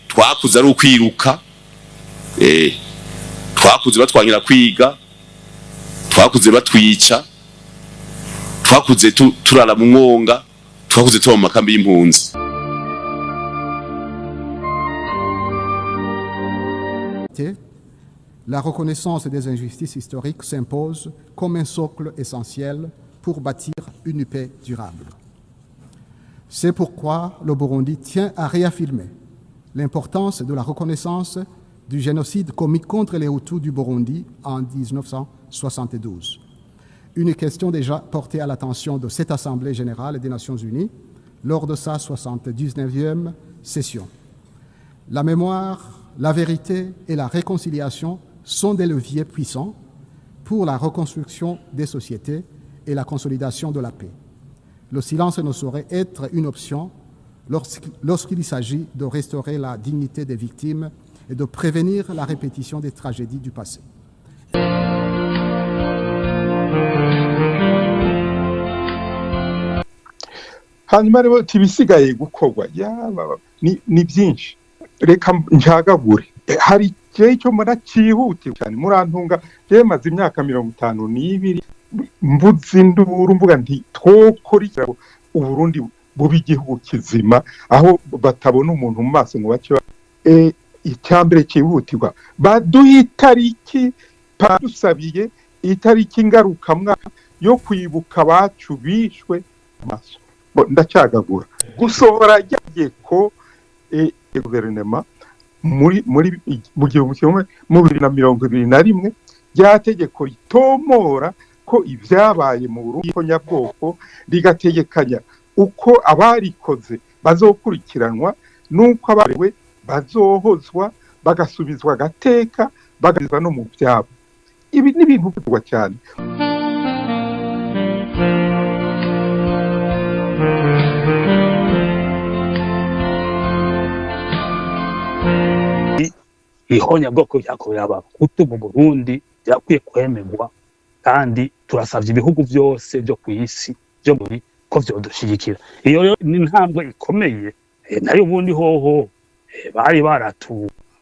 twakuze ari ukwiruka, twakuze batwangira kwiga, twakuze batwica, twakuze turara mu mwonga, twakuze tuba mu makambi y'impunzi. La reconnaissance des injustices historiques s'impose comme un socle essentiel pour bâtir une paix durable. C'est pourquoi le Burundi tient à réaffirmer l'importance de la reconnaissance du génocide commis contre les Hutus du Burundi en 1972. Une question déjà portée à l'attention de cette Assemblée générale des Nations unies lors de sa 79e session. La mémoire, la vérité et la réconciliation sont des leviers puissants pour la reconstruction des sociétés et la consolidation de la paix. Le silence ne saurait être une option lorsqu'il s'agit de restaurer la dignité des victimes et de prévenir la répétition des tragédies du passé. hanyuma rero tibisigaye gukorwa ni byinshi reka njagagure hari cyo mara cyihute cyane murantunga yemaze imyaka 52 mbuzi nduru mvuga nti twokorikira uburundi bubi igihugu kizima aho batabona umuntu mu maso ngo bacyo icyambere cyihutirwa baduhitariki padusabiye itariki ngaruka mwaka yo kwibuka bacu bishwe maso ndacyagagura gusohora yagiye ko guverinoma mu gihugu kimwe mu 2021 ryategeko ritomora ko ibyabaye mu Burundi ko nyabwoko rigategekanya uko abarikoze bazokurikiranwa nuko abarewe bazohozwa bagasubizwa gateka bagazwa no mu byabo. Ibi ni ibintu bivugwa cyane. Ihonya bwoko byakorera abahutu mu Burundi byakwiye kwemerwa kandi turasavye ibihugu byose byo kwisi byo muri ko byodushigikira. Iyo rero ni ntambwe ikomeye nayo ubundi hoho bari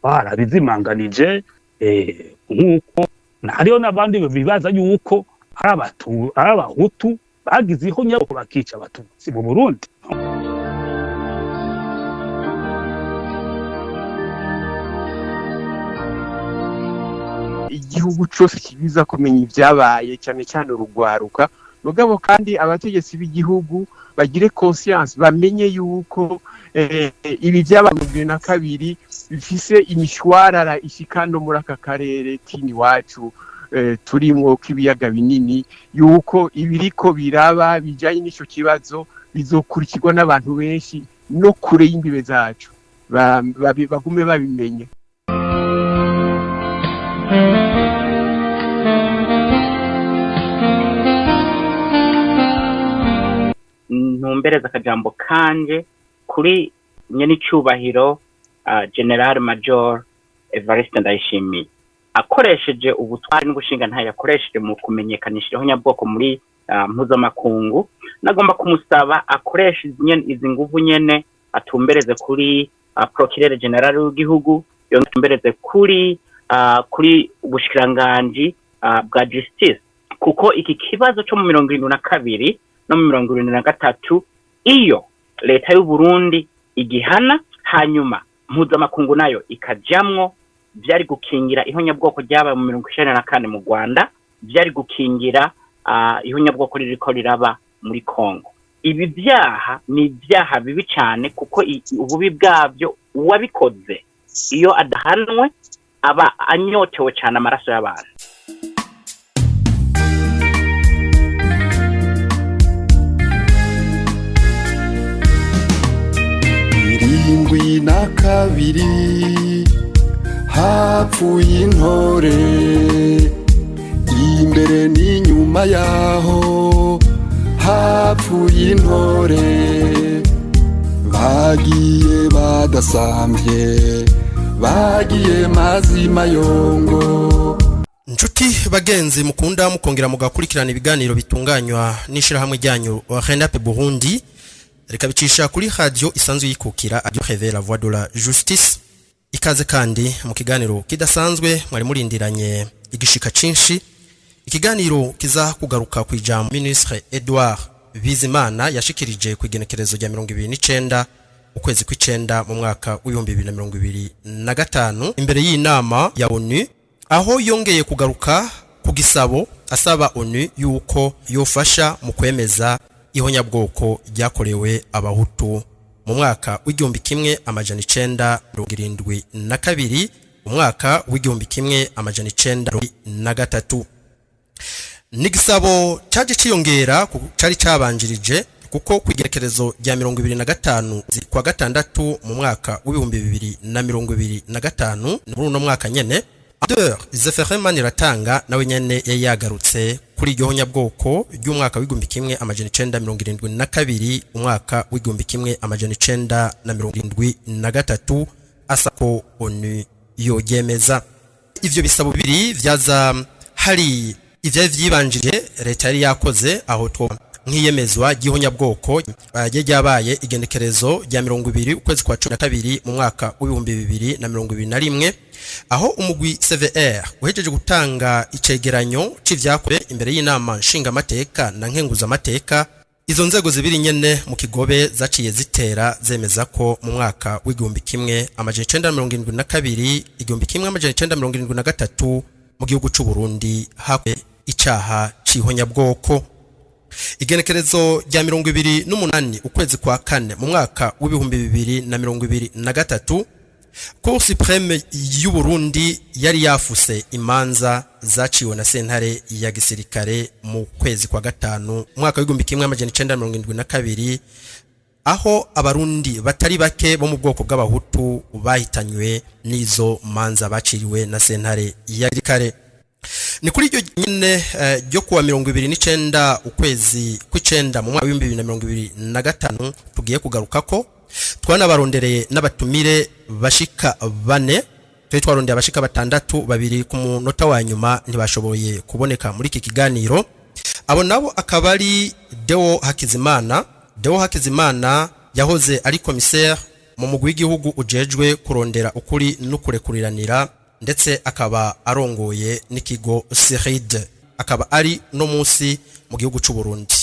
barabizimanganije nkuko hariyo n'abandi bibaza yuko ari abahutu bagize ihonya bwo bakica abatutsi mu Burundi. Igihugu cyose kibiza kumenya ibyabaye cyane cyane urugwaruka mugabo kandi abategetsi b'igihugu bagire conscience bamenye yuko ibi byabaye na kabiri bifise imishwarara ishikando muri aka karere kini wacu turimo kibiyaga binini yuko ibiriko biraba bijanye n'icyo kibazo bizokurikirwa n'abantu benshi no kure y'imbibe zacu bagume babimenye. Ntumbereza akajambo kanje kuri nyenicubahiro General Major Evariste Ndayishimiye akoresheje ubutwari n'ubushinga ntaye yakoresheje mu kumenyekanisha nyabwoko muri mpuzamakungu. Nagomba kumusaba akoresha izi nguvu nyene atumbereze kuri Procureur General w'igihugu yontumbereze kuri ubushikiranganje bwa Justice kuko iki kibazo cyo mu 72 no mu 73 iyo leta y'u Burundi igihana hanyuma mpuzamakungu nayo ikajamwo byari gukingira ihonyabwoko ryaba mu 1994 mu Rwanda byari gukingira ihonyabwoko ririko riraba muri Kongo. Ibi byaha ni ibyaha bibi cyane kuko ububi bwabyo uwabikoze iyo adahanwe aba anyotewe cyane amaraso y'abantu. Irindwi na kabiri hapfuye intore imbere n'inyuma yaho hapfuye intore bagiye badasambye bagiye mazima yongo. Nshuti bagenzi mukunda mukongera mugakurikirana ibiganiro bitunganywa n'ishirahamwe ryanyu RENAP Burundi reka bicisha kuri radio isanzwe yikukira Radio Réveil la Voix de la Justice ikaze kandi mu kiganiro kidasanzwe mwari murindiranye igishika cinshi. Ikiganiro kiza kugaruka ku ijambo Ministre Edouard Bizimana yashikirije ku igenekerezo rya 29 ukwezi kw'icenda mu mwaka w'2025 imbere y'inama ya ONU, aho yongeye kugaruka ku gisabo asaba ONU yuko yofasha mu kwemeza ihonyabwoko ryakorewe abahutu mu mwaka w'1972 mu mwaka w'1993. Nigisabo caje ciyongera cari cabanjirije kuko kwigerekerezo rya 2025 kwa gatandatu mu mwaka w'2025 muri uno mwaka nyene Dr. Zeferman Iratanga nawe nyene yagarutse kuri iryo honyabwoko ry'umwaka w'1972 umwaka w'1973 asako ONU yogemeza. Ivyo bisabo bibiri vyaza hari ivyo vyibanjije leta yari yakoze aho two nk'iyemezwa gihonyabwoko ryabaye igenekerezo rya 20 ukwezi kwa 12 mu mwaka w'2021 aho umugwi CVR uhejeje gutanga icegeranyo c'ivyakore imbere y'inama nshinga mateka na nkenguza mateka. Izo nzego zibiri nyene mu Kigobe zaciye zitera zemeza ko mu mwaka w'1972 1973 mu gihugu c'u Burundi hakwe icaha c'ihonyabwoko. Igenekerezo rya 28 ukwezi kwa 4 mu mwaka w'2023 Cour supreme y'u Burundi yari yafuse imanza zaciwe na sentare ya gisirikare mu kwezi kwa gatanu mwaka w'1972 aho abarundi batari bake bo mu bwoko bw'abahutu bahitanywe n'izo manza baciriwe na sentare ya gisirikare. Ni kuri iryo nyene ryo kuwa 29 ukwezi kw'icenda mu mwaka w'2025 tugiye kugaruka ko twanabarondereye n'abatumire bashika 4. Twarondeye abashika 6, babiri ku munota wa nyuma ntibashoboye kuboneka muri iki kiganiro. Abo nabo akaba ari Deo Hakizimana. Deo Hakizimana yahoze ari commissaire mu mugwi w'igihugu ujejwe kurondera ukuri n'ukurekuriranira, ndetse akaba arongoye n'ikigo CIRID, akaba ari no munsi mu gihugu c'u Burundi.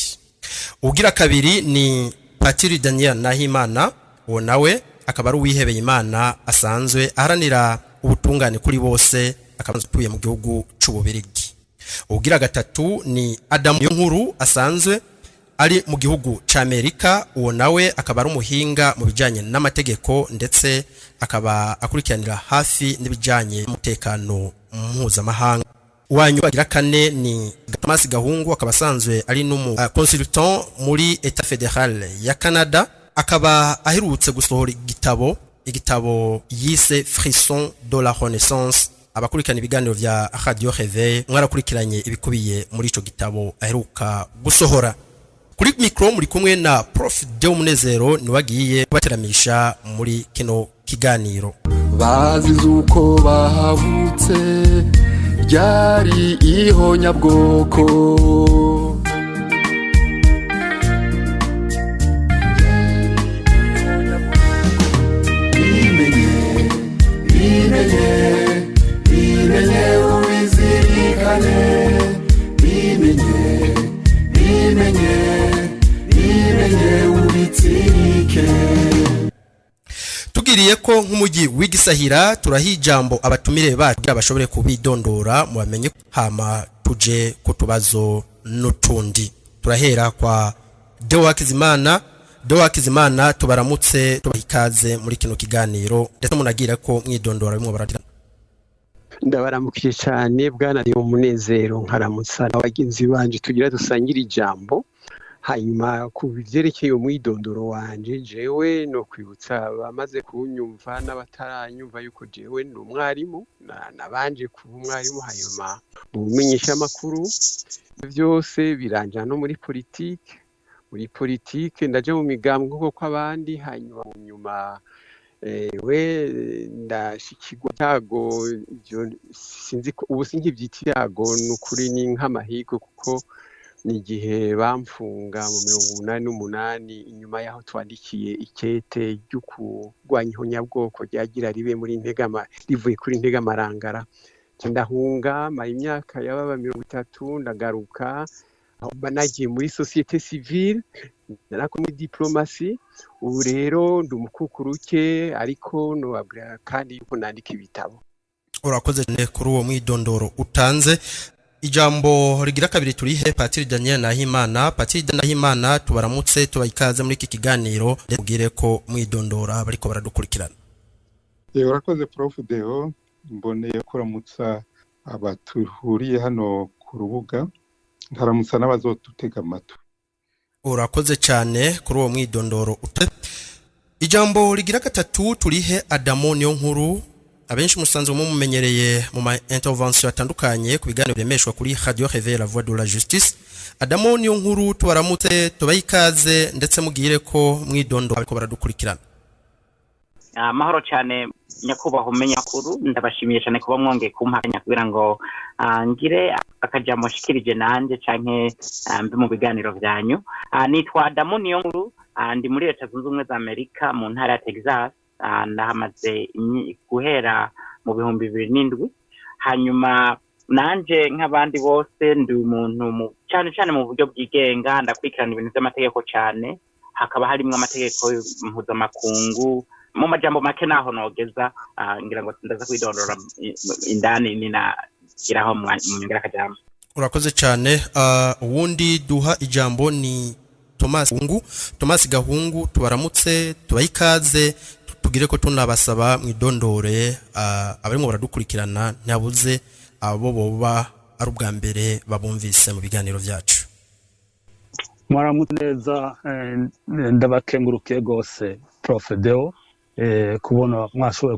Ugira kabiri ni Patiri Daniel Nahimana, uwo nawe akaba ari uwihebeye Imana asanzwe aharanira ubutungane kuri bose, akaba atuye mu gihugu c'u Bubiligi. Ugira gatatu ni Adam Yonkuru asanzwe ari mu gihugu c'Amerika, uwo nawe akaba ari umuhinga mu bijanye n'amategeko ndetse akaba akurikiranira hafi n'ibijanye n'umutekano mpuzamahanga. Uwanyuma agira kane ni Thomas Gahungu, akaba asanzwe ari consultant muri Etat Federal ya Canada, akaba aherutse gusohora igitabo yise Frisson de la Renaissance. Abakurikirana ibiganiro vya Radio Réveil mwarakurikiranye ibikubiye muri ico gitabo aheruka gusohora. Kuri micro muri kumwe na Prof Deo Munezero niwagiye kubateramisha muri kino kiganiro. Bazize uko bahavutse ryari ihonyabwoko, bimenye ubizirikane, bimenye ubitsike. Tugiriye ko nk'umugi w'igisahira turahijambo abatumire bacu bashobore kubidondora mu bamenye, hama tuje kutubazo n'utundi. Turahera kwa Deo Hakizimana. Deo Hakizimana tubaramutse, tubahikaze muri kino kiganiro, ndetse munagira ko mwidondora bimwe baratira. Ndabaramukije cyane bwana Deo Munezero, nkaramutsa n'abagenzi banje tugira dusangira ijambo. Hanyuma ku bivyerekeye umwidondoro wanje, jewe no kwibutsa bamaze kunyumva n'abataranyumva yuko jewe ni umwarimu, nabanje kuba umwarimu, hanyuma umenyesha amakuru byose biranja no muri politike ndaje mu migambwe uko abandi. Hanyuma nyuma we ndashikirwa cyago, sinzi ko ubu sinkivyita yago, n'ukuri ni nk'amahigo kuko ni igihe bamfunga mu 1988 inyuma y'aho twandikiye ikete ryo kurwanya ihonyabwoko ryagira ribe muri rivuye kuri Ntegamarangara. Ndahunga mara imyaka yababa 30 ndagaruka nagiye muri societe civile narako muri diplomasi. Ubu rero ndi umukukuruke ariko nobabwira kandi yuko nandika ibitabo. Urakoze kuri uwo mwidondoro utanze. Ijambo rigira kabiri turihe Patiri Daniel Nahimana. Patiri Nahimana, tubaramutse tubayikaze muri iki kiganiro, mugire ko mwidondora bariko baradukurikirana. Urakoze Prof Deo, mboneye kuramutsa abatuhuriye hano ku rubuga, ntaramutsa n'abazotutega amatwi. Urakoze cyane kuri uwo mwidondoro. Ijambo rigira gatatu turihe Adamo Niyonkuru. Abenshi musanzwe mumenyereye mu ma intervention atandukanye ku biganiro biremeshwa kuri Radio Réveil la Voix de la Justice. Adamo Niyonkuru, tubaramutse tubayikaze ndetse mugire ko mwidondoro ariko baradukurikirana. Amahoro cyane nyakubahwa umunyamakuru, ndabashimiye cyane kuba mwongeye kumpakanya kugira ngo ngire akajambo shikirije nanje canke mbe mu biganiro byanyu. Nitwa Adamo Niyonkuru, ndi muri Leta Zunze Ubumwe za Amerika mu ntara ya Texas. Ndahamaze guhera mu 2007. Hanyuma nanje nk'abandi bose ndi umuntu cyane mu buryo bwigenga, ndakurikirana ibintu by'amategeko cyane, hakaba harimo amategeko mpuzamakungu. Mu majambo make naho nogeza ngira ngo ndaza kwidondora indani ninagiraho mu nyongera kajambo. Urakoze cyane. Uwundi duha ijambo ni Thomas Gahungu, tubaramutse tubayikaze tugire ko tunabasaba mwidondore abarimo baradukurikirana nyabuze abo boba ari ubwa mbere babumvise mu biganiro byacu. Mwaramutse neza, ndabakengurukiye gose Prof Deo kubona mwashoboye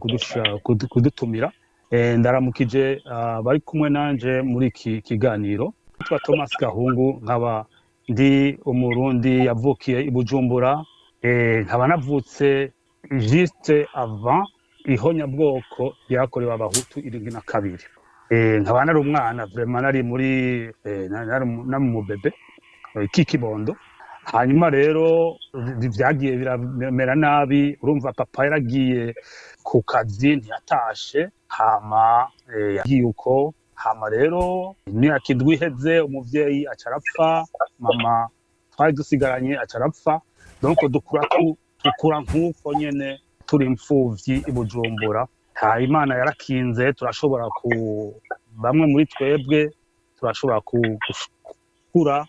kudutumira. Ndaramukije bari kumwe nanje muri iki kiganiro. Twa Thomas Gahungu, nkaba ndi umurundi yavukiye i Bujumbura, nkaba navutse juste avant ihonyabwoko ryakorewe abahutu 72. Nkaba nari umwana vraiment nari muri mu bebe kikibondo. Hanyuma rero byagiye biramera nabi, urumva papa yaragiye ku kazi ntiyatashe, hama yagiye uko, hama rero imyaka 7 iheze umuvyeyi acarapfa, mama twari dusigaranye acarapfa, donc dukura nk'uko nyene turi imfuvyi i Bujumbura. Imana yarakinze turashobora bamwe muri twebwe turashobora gukura.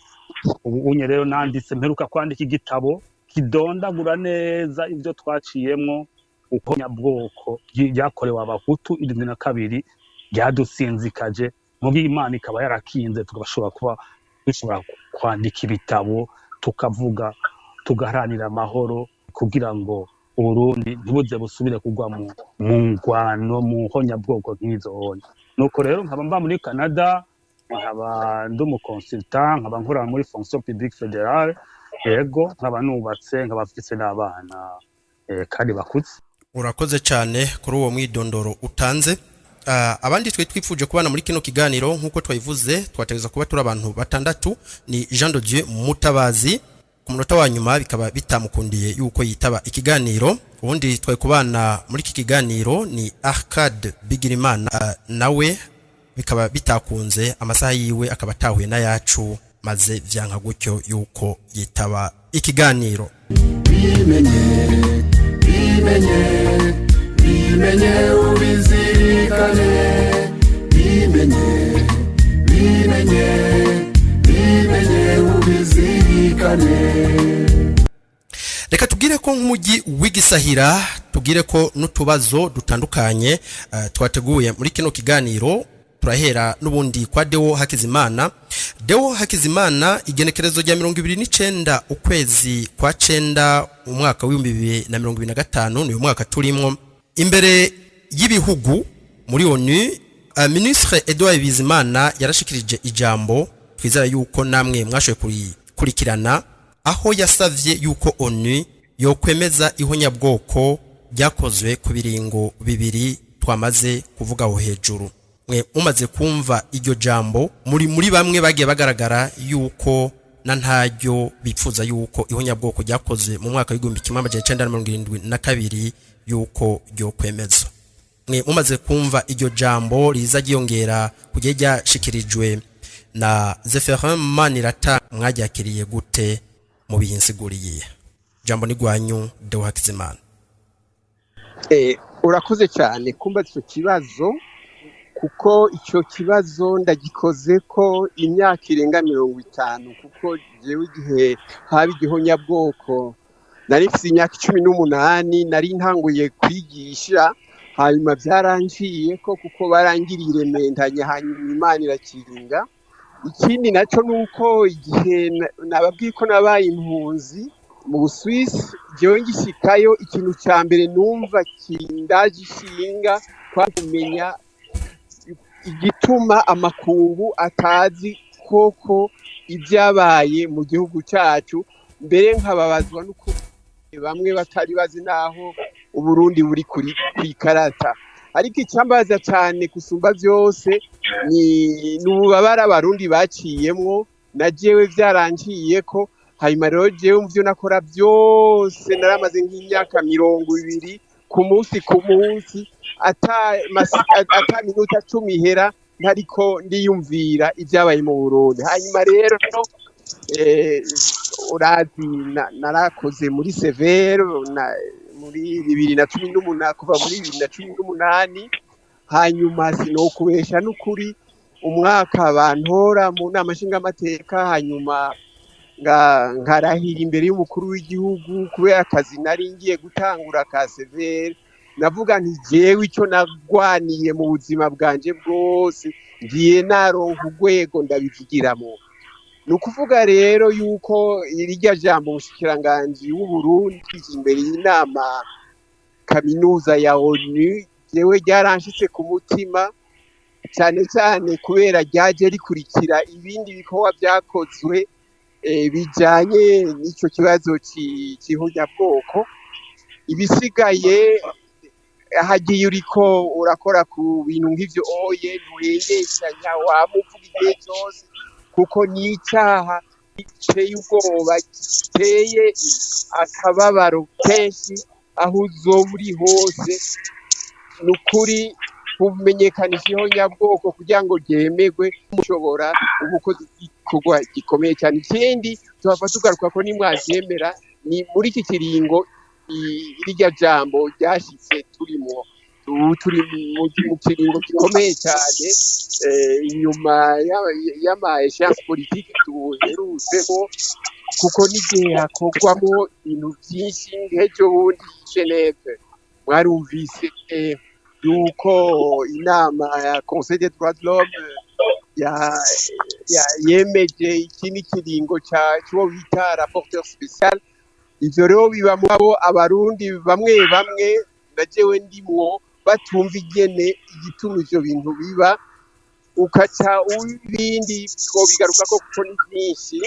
Ubu rero nanditse mperuka kwandika igitabo kidondagura neza ibyo twaciyemwo uko nyabwoko ryakorewe abahutu 72 ryadusinzikaje. Mu Imana ikaba yarakinze tukabashobora kuba dushobora kwandika ibitabo, tukavuga, tugaharanira amahoro kugira ngo Burundi ntibuze busubire kugwa mu ngwano mu honyabwoko nk'izo honye. Nuko rero nkaba mba muri Canada, nkaba ndi umuconsultant, nkaba nkora muri fonction publique fédérale, yego nkaba nubatse, nkaba mfite n'abana kandi bakutse. Urakoze cyane kuri uwo mwidondoro utanze. Abandi twifuje kubana muri kino kiganiro nkuko twayivuze, twategeza kuba turi abantu batandatu. Ni Jean de Dieu Mutabazi, ku munota wa nyuma bikaba bitamukundiye yuko yitaba ikiganiro. Ubundi twaye kubana muri iki kiganiro ni Arcade Bigirimana, nawe bikaba bitakunze, amasaha yiwe akaba tahuye na yacu, maze vyanka gutyo yuko yitaba ikiganiro. Bimenye ubizirikane, bimenye ubizirikane. Reka tugire ko nk'umugi w'igisahira, tugire ko n'utubazo dutandukanye twateguye muri kino kiganiro. Turahera n'ubundi kwa Deo Hakizimana. Deo Hakizimana, igenekerezo rya 29 ukwezi kwa 9 umwaka wa 2025, ni umwaka turimo imbere y'ibihugu muri ONU. Ministre Edouard Bizimana yarashikirije ijambo, twizera yuko namwe mwashoboye kurikirana, aho yasavye yuko ONU yokwemeza ihonyabwoko ryakozwe ku biringo bibiri twamaze kuvugaho hejuru. mwe mumaze kumva iryo jambo muri bamwe bagiye bagaragara yuko na ntaryo bipfuza yuko ihonyabwoko ryakoze mu mwaka w'igihumbi kimwe amajana icenda na mirongo irindwi na kabiri yuko ryo kwemezwa. Mwe mumaze kumva iryo jambo riza ryongera kujya ryashikirijwe na Zephirin Manirata, mwaryakiriye gute mu biyinsiguriye? Jambo ni gwanyu Deo Hakizimana. Urakoze cyane kumba icyo kibazo, kuko icyo kibazo ndagikoze ko imyaka irenga 50, kuko jewe igihe haba igihonyabwoko nari mfite imyaka 18, nari ntanguye kwigisha, hanyuma byarangiye ko kuko barangiriye mentanya, hanyuma Imana irakiringa. Ikindi nacyo nuko igihe nababwiye ko nabaye impunzi mu Busuwisi, jewe ngishikayo ikintu cya mbere numva kindaje ishinga kwa kumenya igituma amakungu atazi koko ibyabaye mu gihugu cyacu, mbere nkababazwa nuko bamwe batari bazi naho Uburundi buri kuri kwikarata. Ariko icyambaza cyane kusumba byose ni ububabara abarundi baciyemwo, na jewe byarangiye ko. Hanyuma rero jewe mu byo nakora byose naramaze nk'imyaka 20 ku munsi ata minota 10 ihera ntariko ndiyumvira ibyabaye mu Burundi. Hanyuma rero urazi narakoze muri Severe muri 2018, kuva muri 2018. Hanyuma sinokubesha n'ukuri umwaka bantora mu nama nshingamateka, hanyuma ngarahira imbere y'umukuru w'igihugu kubera akazi nari ngiye gutangura ka Severe. Navuga nti jewe icyo nagwaniye mu buzima bwanje bwose ngiye naronka urwego ndabivugiramo. Nukuvuga rero yuko irya jambo umushikiranganji w'u Burundi imbere y'inama kaminuza ya ONU jewe ryaranshitse ku mutima cyane cyane kubera ryaje rikurikira ibindi bikorwa byakozwe bijanye n'icyo kibazo cy'ihonyabwoko. Ibisigaye hagiye uriko urakora ku bintu nk'ivyo oye ntuyengesanya wamuvuga igihe cyose, kuko ni icyaha giteye ubwoba, giteye akababaro kenshi aho uzoba uri hose. Ni ukuri kumenyekanisha ihonyabwoko kugira ngo ryemegwe mushobora ubukozi bw'igikorwa gikomeye cyane. Ikindi tuhava tugaruka ko nimwaryemera ni muri iki kiringo irya jambo ryashitse turi mu kiringo gikomeye cyane, inyuma y'ama échéance politique tuherutsemo, kuko n'igihe hakorwamo ibintu byinshi. Nk'ejo bundi Geneve mwarumvise yuko inama ya Conseil des droits de l'homme yemeje ikindi kiringo cyo bita rapporteur spécial. Ivyo rero biba mwabo abarundi bamwe na jewe ndimwo batumva igene igituma ivyo bintu biba, ukaca ibindi ko bigaruka ko kuko ni byinshi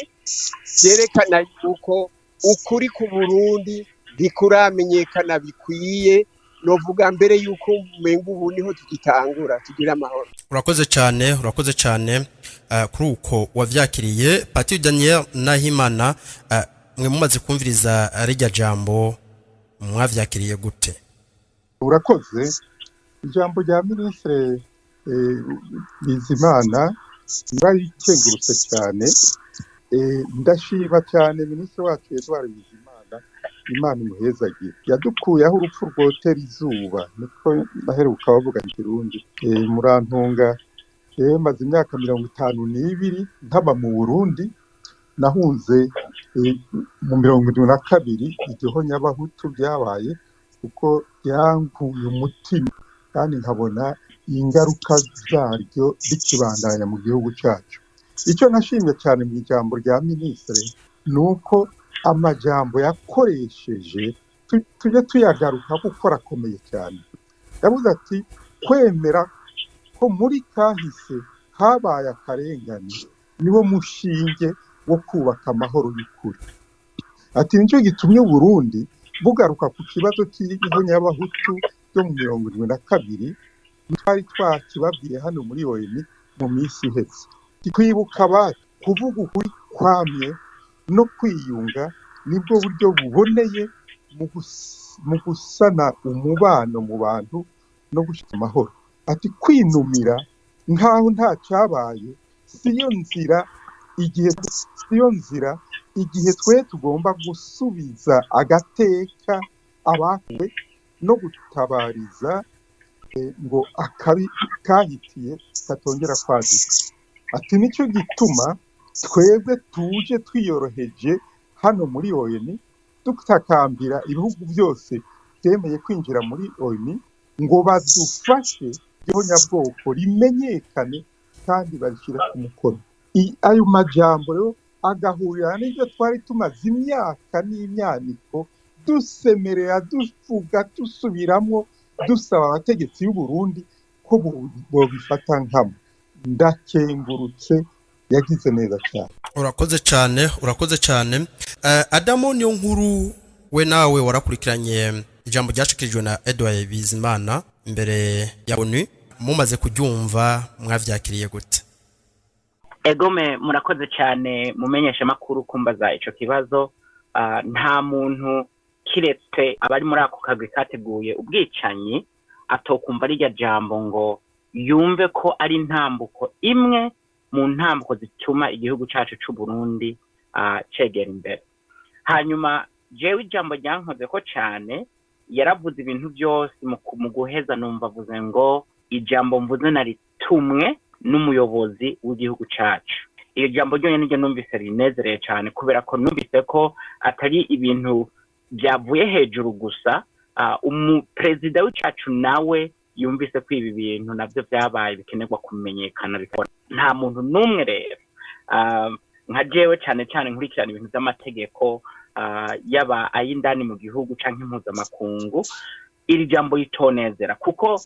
byerekana yuko ukuri ku Burundi ntikuramenyekana bikwiye. Novuga mbere yuko umenga ubu niho tugitangura tugira amahoro. Urakoze cyane kuri uko wavyakiriye. Patiri Daniel Nahimana, mwe mumaze kumviriza rijya jambo mwavyakiriye gute? Urakoze. Ijambo rya Ministre Bizimana barikengurutse cyane. Ndashima cyane Ministre wacu Edouard Bizimana, Imana imuhezagiye. Yadukuyeho urupfu rwotera izuba, niko baheruka bavuga mu Kirundi. Murantunga maze imyaka 52 ntaba mu Burundi. Nahunze mu 72 igihonyabahutu byabaye, kuko yankuye umutima kandi nkabona ingaruka zaryo bikibandanya mu gihugu cyacu. Icyo nashimye cyane mu ijambo rya Ministre nuko amajambo yakoresheje tujye tuyagaruka kuko arakomeye cyane. Yavuze ati kwemera ko muri kahise habaye akarengane niwo mushinge wo kubaka amahoro y'ukuri. Ati nicyo gitumye Burundi bugaruka ku kibazo cy'ihonyabahutu byo mu 72, twari twakibabwiye hano muri ONU mu minsi iheze kwibuka abacu kuvuga ukuri kwamye no kwiyunga nibwo buryo buboneye mu gusana umubano mu bantu no gushyira amahoro ati kwinumira nkaho nta cyabaye siyo nzira igihe twe tugomba gusubiza agateka abakuwe no gutabariza ngo akabi kahitiye katongera kwaduka ati nicyo gituma twebwe tuje twiyoroheje hano muri ONU dutakambira ibihugu byose byemeye kwinjira muri ONU ngo badufashe ihonyabwoko rimenyekane kandi barishyira ku mukono ayo majambo rero agahurira n'ibyo twari tumaze imyaka n'imyaniko dusemerera duvuga dusubiramo dusaba abategetsi y'u Burundi ko bobifata nkamo ndakengurutse yagize neza cyane urakoze cyane Adamo niyo nkuru we nawe warakurikiranye ijambo ryashikirijwe na Edouard Bizimana imbere ya ONU mumaze kuryumva mwavyakiriye gute Egome murakoze cyane mumenyesha makuru kumbaza ico kibazo nta muntu kiretse abari muri ako kagwi kateguye ubwicanyi atokumva rirya jambo ngo yumve ko ari intambuko imwe mu ntambuko zituma igihugu cyacu cy'u Burundi cegera imbere hanyuma jewe ijambo ryankoze ko cyane yaravuze ibintu byose mu guheza numva avuze ngo ijambo mvuze naritumwe n'umuyobozi w'igihugu cyacu iyo jambo ryo nyine numvise rinezereye cyane kubera ko numvise ko atari ibintu byavuye hejuru gusa umuperezida w'icyacu nawe yumvise ko ibi bintu nabyo byabaye bikenerwa kumenyekana bikora nta muntu n'umwe rero nka jewe cyane cyane nkurikirana ibintu by'amategeko yaba ay'indani mu gihugu cyangwa impuzamakungu iri jambo yitonezera kuko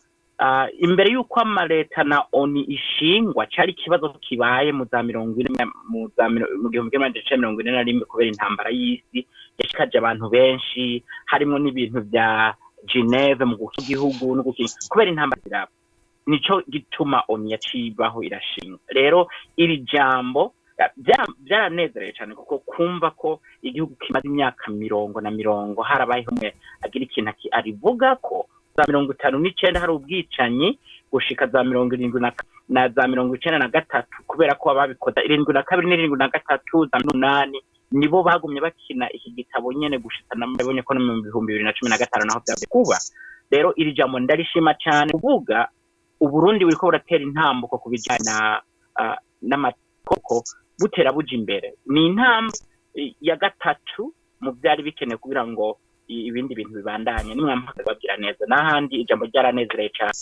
imbere y'uko amaleta na ONU ishingwa cyari ikibazo kibaye mu za 40 mu 1941 kubera intambara y'isi yashikaje abantu benshi harimo n'ibintu bya Geneve mu gihugu no kubera intambara ziraba nico gituma ONU yacibaho irashinga rero iri jambo byaranezereye cyane kuko kumva ko igihugu kimaze imyaka 50 harabayeho umwe agira ikintu arivuga ko za 59 hari ubwicanyi gushika za 70 na za 93 kubera ko ababikoda 72 n'73 za 8 nibo bagumye bakina iki gitabo nyene gushika nabonye ko no mu 2015 naho byaje kuba rero iri jambo ndarishima cyane kuvuga uburundi buriko buratera intambuko kubijyana n'amakoko butera buja imbere ni intambwe ya gatatu mu byari bikenewe kugira ngo ibindi bintu bibandanye nimwampaka babwira neza n'ahandi ijambo ryaranezereye cyane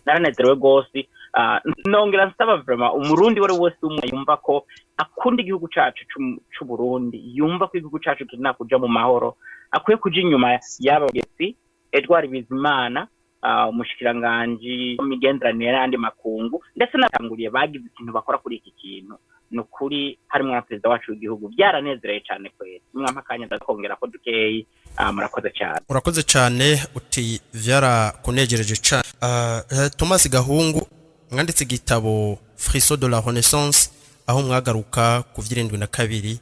naranezerewe gose nongera nsaba vraiment umurundi wari wose umwe yumva ko akunda igihugu cyacu cy'u Burundi yumva ko igihugu cyacu kina kuja mu mahoro akwiye kuja inyuma y'abagetsi Edouard Bizimana umushikiranganje w'imigenderanire n'andi makungu ndetse natanguriye bagize ikintu bakora kuri iki kintu nukuri harimo na perezida wacu w'igihugu byaranezereye cyane kwera mwampakanya ndakongera ko dukeyi murakoze cyane urakoze cyane uti vyarakunejereje cyane Thomas Gahungu mwanditse igitabo Frisson de la Renaissance aho mwagaruka ku 72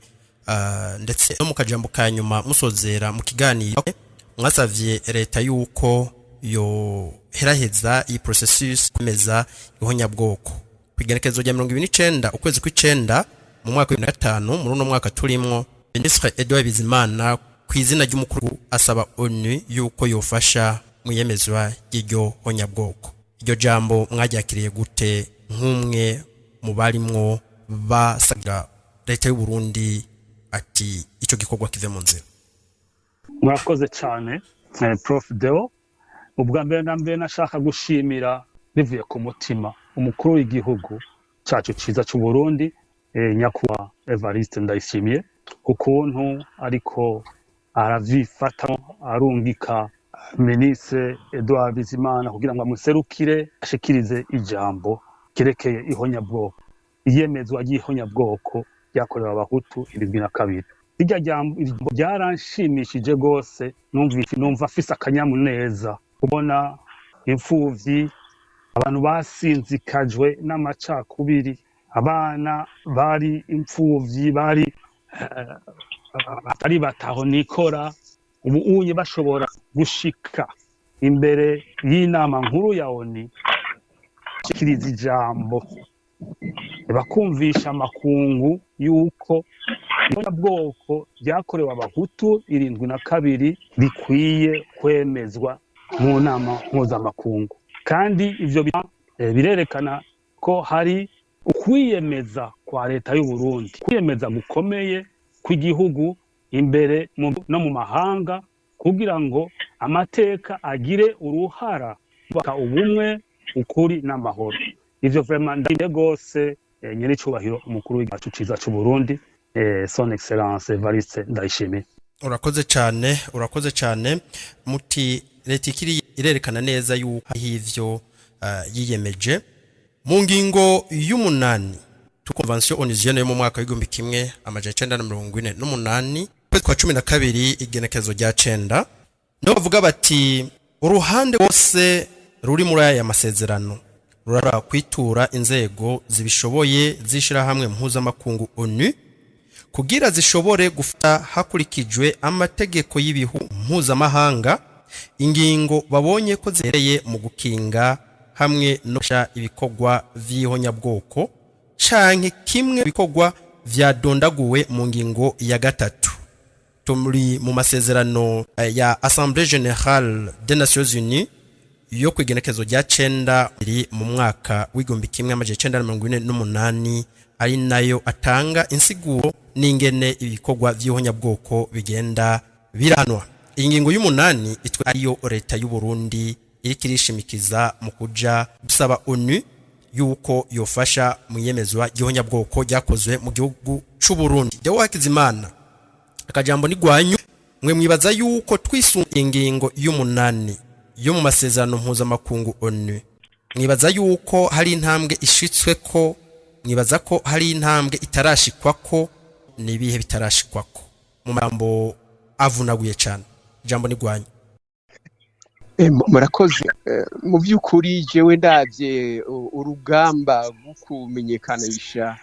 ndetse no mu kajambo ka nyuma musozera mu kiganiro mwasavye leta yuko yo heraheza iyi processus kumeza ihonyabwoko kwigenekezo rya 2029 ukwezi kw'icenda mu mwaka wa 2005 muri no mwaka turimwo Ministre Edouard Bizimana kwizina ry'umukuru asaba ONU yuko yofasha mu yemezwa y'iryo honyabwoko iryo jambo mwajakiriye gute nk'umwe mu barimwo basagira leta y'u Burundi ati ico gikorwa kive mu nzira murakoze cyane Prof Deo ubwa mbere na mbere nashaka gushimira bivuye ku mutima umukuru w'igihugu cyacu ciza cy'u Burundi nyakuba Evariste Ndayishimiye ukuntu ariko aravifata arungika Ministre Edouard Bizimana kugira ngo amuserukire ashikirize ijambo kerekeye ihonyabwoko iyemezwa y'ihonyabwoko yakorewe abahutu 72 irya jambo ryaranshimishije gose numva afise akanyamuneza kubona imfuvyi abantu basinzikajwe n'amacakubiri, abana bari imfuvyi, bari batari bataho nikora, ubu unye bashobora gushika imbere y'inama nkuru ya ONU shikiriza ijambo bakumvisha amakungu yuko bwoko byakorewe abahutu 72 bikwiye kwemezwa mu nama mpuzamakungu. Kandi ivyo birerekana ko hari ukwiyemeza kwa leta y'u Burundi, kwiyemeza gukomeye kw'igihugu imbere no mu mahanga, kugira ngo amateka agire uruhara baka ubumwe, ukuri n'amahoro. Ivyo vraiment ndabire gose nyiricubahiro umukuru w'igihugu ciza c'u Burundi, son excellence Evariste Ndayishimiye. Urakoze cyane muti leta ikiri irerekana neza yuko ivyo yiyemeje mu ngingo y'umunani tu convention onusienne yo mu mwaka w'igihumbi kimwe amajana 1948 kwa 12 igenekezo rya 9 no bavuga bati uruhande wose ruri muri aya masezerano rurara kwitura inzego zibishoboye zishira hamwe mpuzamakungu ONU kugira zishobore gufata hakurikijwe amategeko y'ibihugu mpuzamahanga ingingo babonye ko zereye mu gukinga hamwe no sha ibikorwa vy'ihonyabwoko canke kimwe bikorwa vyadondaguwe mu ngingo ya 3 tumuri mu masezerano ya Assemblée Générale des Nations Unies yo kwigenekezo rya 9 iri mu mwaka w'igihumbi kimwe amajana 1948 ari nayo atanga insiguro n'ingene ibikorwa vy'ihonyabwoko bigenda biranwa. Ingingo y'umunani itwe ariyo leta y'u Burundi irikirishimikiza mu kuja gusaba ONU yuko yofasha mu yemezwa ry'ihonyabwoko ryakozwe mu gihugu c'u Burundi. Dewo Hakizimana akajambo ni gwanyu mwe mwibaza yuko twisunga ingingo y'umunani yo mu masezerano mpuzamakungu ONU, mwibaza yuko hari intambwe ishitsweko, mwibaza ko hari intambwe itarashikwako, nibihe bitarashikwako? Mu magambo avunaguye cyane jambo ni gwanyu. Murakoze. Mu by'ukuri jewe ndavye urugamba rwo kumenyekanisha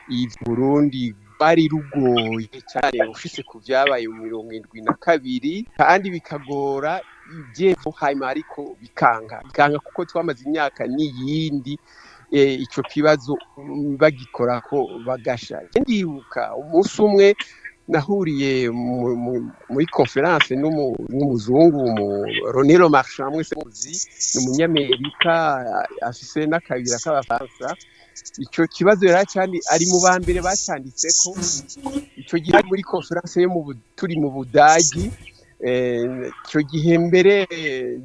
i Burundi bari rugoye cyane ufise ku vyabaye mu 72 kandi bikagora ivyevo hanyuma ariko bikanga kuko twamaze imyaka n'iyindi ico kibazo bagikora ko bagasha. Ndibuka umunsi umwe nahuriye muri conference n'umuzungu Ronelo Marchand mwese muzi n'umunyamerika afise n'akabira k'abafaransa. Ico kibazo yaracandi ari mu bambere bacanditseko ico gihe muri conference yo turi mu Budagi. Ico gihe mbere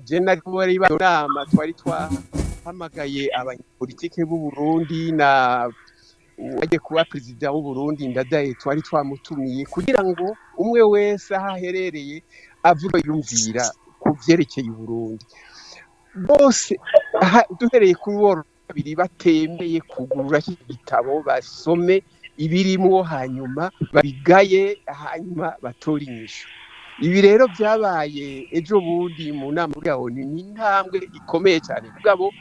je nari muri banama twari twahamagaye abanyapolitike b'u Burundi na waje kuba president w'u Burundi Ndadaye twari twamutumiye kugira ngo umwe wese ahaherereye avuga yumvira ku vyerekeye u Burundi. Bose duhereye kuri woro babiri batemeye kugurura igitabo basome ibirimwo hanyuma babigaye hanyuma batora inyishu. Ibi rero byabaye ejo bundi mu nama ya ONU, ni intambwe ikomeye cyane. Kugabo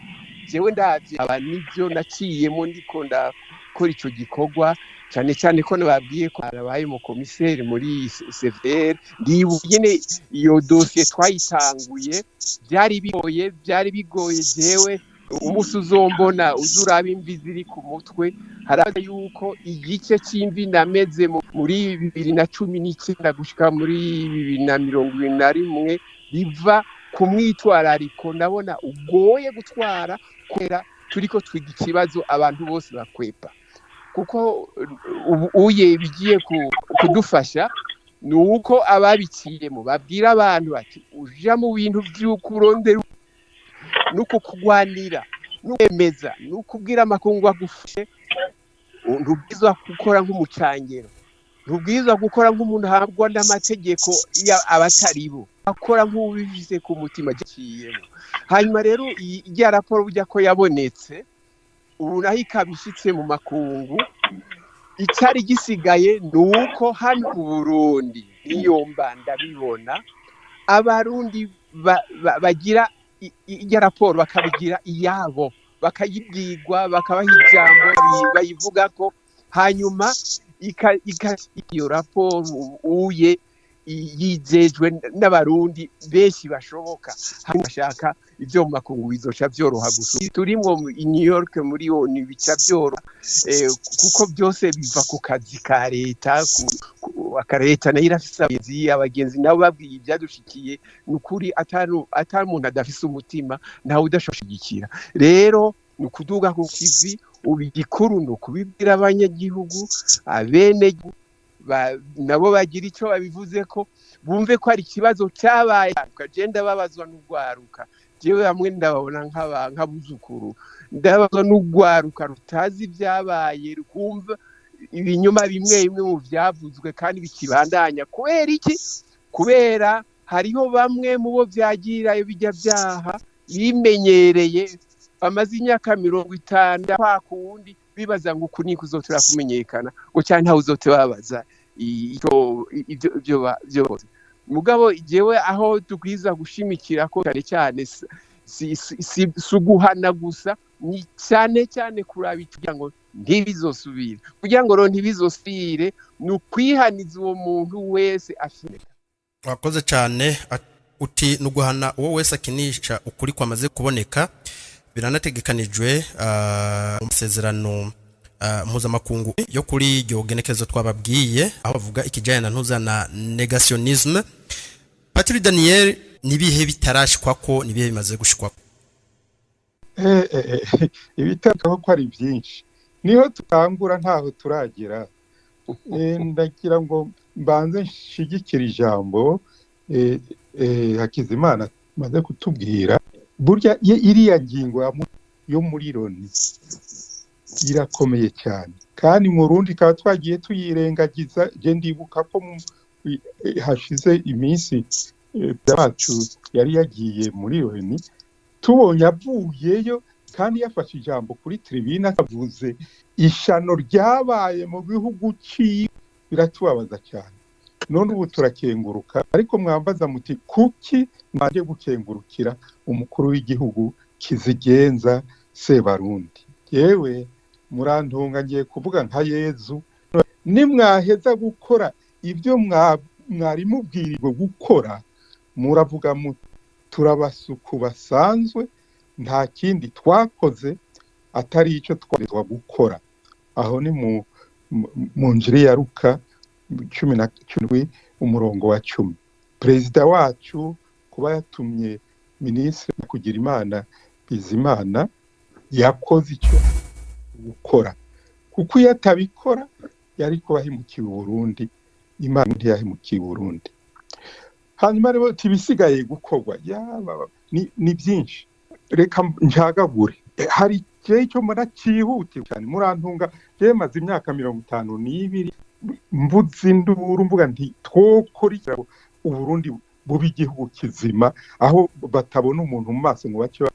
jewe ndazi abanivyo naciyemo ndiko ndakora ico gikorwa cyane cyane ko nababwiye ko arabaye mu komiseri muri CVR. Ndibugene iyo dossier twayitanguye byari bigoye jewe umunsi uzombona uzuraba imvi ziri ku mutwe. Haraza yuko igice c'imvi nameze muri 2019 gushika muri 2021 biva ku mwitwarariko nabona ugoye gutwara kwera turiko twiga ikibazo abantu bose bakwepa, kuko uye bigiye kudufasha nuko ababiciyemo babwira abantu bati uja mu bintu vy'ukurondera nuko kugwanira nukwemeza nukubwira amakungu agufashe. Ntubwizwa gukora nk'umucangero, ntubwizwa gukora nk'umuntu ahabwa n'amategeko abataribo, akora nk'ubivise ku mutima giciyemo. Hanyuma rero ijya raporo burya ko yabonetse ubu naho ikabishitse mu makungu. Icyari gisigaye nuko hano mu Burundi niyo mba ndabibona abarundi bagira ijya raporo bakabigira iyabo bakayibwirwa bakabaha ijambo bayivugako hanyuma iyo raporo uye yizejwe n'abarundi benshi bashoboka bashaka ivyo mu makungu bizoca vyoroha gusa turimwo i New York muri ONU bica byoroha kuko byose biva ku kazi ka leta akareta nayo irafise abagenzi nabo babwiye ivyadushikiye nukuri atari umuntu adafise umutima ntawe udashoshigikira rero nukuduga ku kivi ubigikuru no kubibwira abanyagihugu abene nabo bagira icyo babivuze ko bumve ko ari ikibazo cyabaye ukagenda babazwa n'ugwaruka jewe hamwe ndababona nk'abuzukuru ndabazwa n'ugwaruka rutazi ibyabaye rukumva ibinyuma bimwe mu byavuzwe kandi bikibandanya kubera iki kubera hariho bamwe mu bo byagirayo bijya byaha bimenyereye bamaze imyaka 50 kwa kundi bibaza ngo uku niko uzotora kumenyekana ngo cyane ntawe uzotebabaza ibyo mugabo jewe aho tukwiza gushimikira ko cyane si guhana gusa ni cyane kuraba kugira ngo ntibizosubire kugira ngo ntibizosubire ni ukwihaniza uwo muntu wese afite wakoze cyane uti nuguhana uwo wese akinisha ukuri kwamaze kuboneka biranategekanijwe umusezerano mpuzamakungu yo kuri iryo genekerezo twababwiye aho bavuga ikijyanye na ntuzana negationisme. Patiri Daniel nibihe bitarashikwa ko nibihe bimaze gushikwa ibitakaho ko ari byinshi niho tutangura ntaho turagera ndagira ngo mbanze nshigikira ijambo Hakizimana maze kutubwira burya iriya ngingo yo muri Loni irakomeye cyane kandi mu Burundi kaba twagiye tuyirengagiza je ndibuka ko hashize iminsi bacu yari yagiye muri Loni tubonye avuyeyo kandi yafashe ijambo kuri tribune akavuze ishano ryabaye mu bihugu biratubabaza cyane none ubu turakenguruka ariko mwambaza muti kuki mwaje gukengurukira umukuru w'igihugu kizigenza Sebarundi yewe murantunga ngiye kuvuga nka Yezu nimwaheza gukora ibyo mwari mubwirirwe gukora muravuga mu turabasuku basanzwe nta kindi twakoze atari icyo twarezwa gukora aho ni mu njiri ya Luka 10 umurongo wa 10 perezida wacu kuba yatumye ministre kugira imana Bizimana yakoze icyo gukora kuko yatabikora yari kubahimukiye Burundi imana ntiyahimukiye Burundi hanyuma rero tibisigaye gukorwa ni byinshi reka njagagure hari cyo mbona cyihute cyane murantunga yemaze imyaka 52 mvuze induru mvuga nti twokurikira Uburundi bubi igihugu kizima aho batabona umuntu mu maso ngo bacyo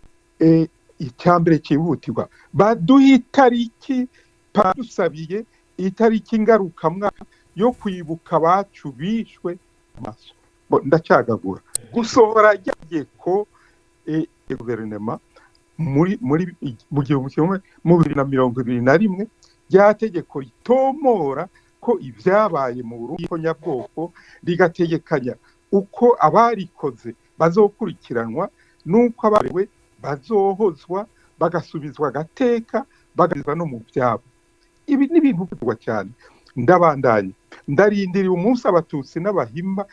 icyambere cyihutirwa baduha itariki padusabiye itariki ngaruka mwaka yo kwibuka bacu bishwe amaso ndacyagagura gusohora yagiye ko guverinoma muri mu gihugu kimwe mu 2021 ryategeko ritomora ko ibyabaye mu Burundi ko nyabwoko rigategekanya uko abarikoze bazokurikiranwa nuko abarewe bazohozwa bagasubizwa gateka bagazwa no mu byabo ibi ni ibintu bivugwa cyane ndabandanye ndarindiriye umunsi abatutsi n'abahima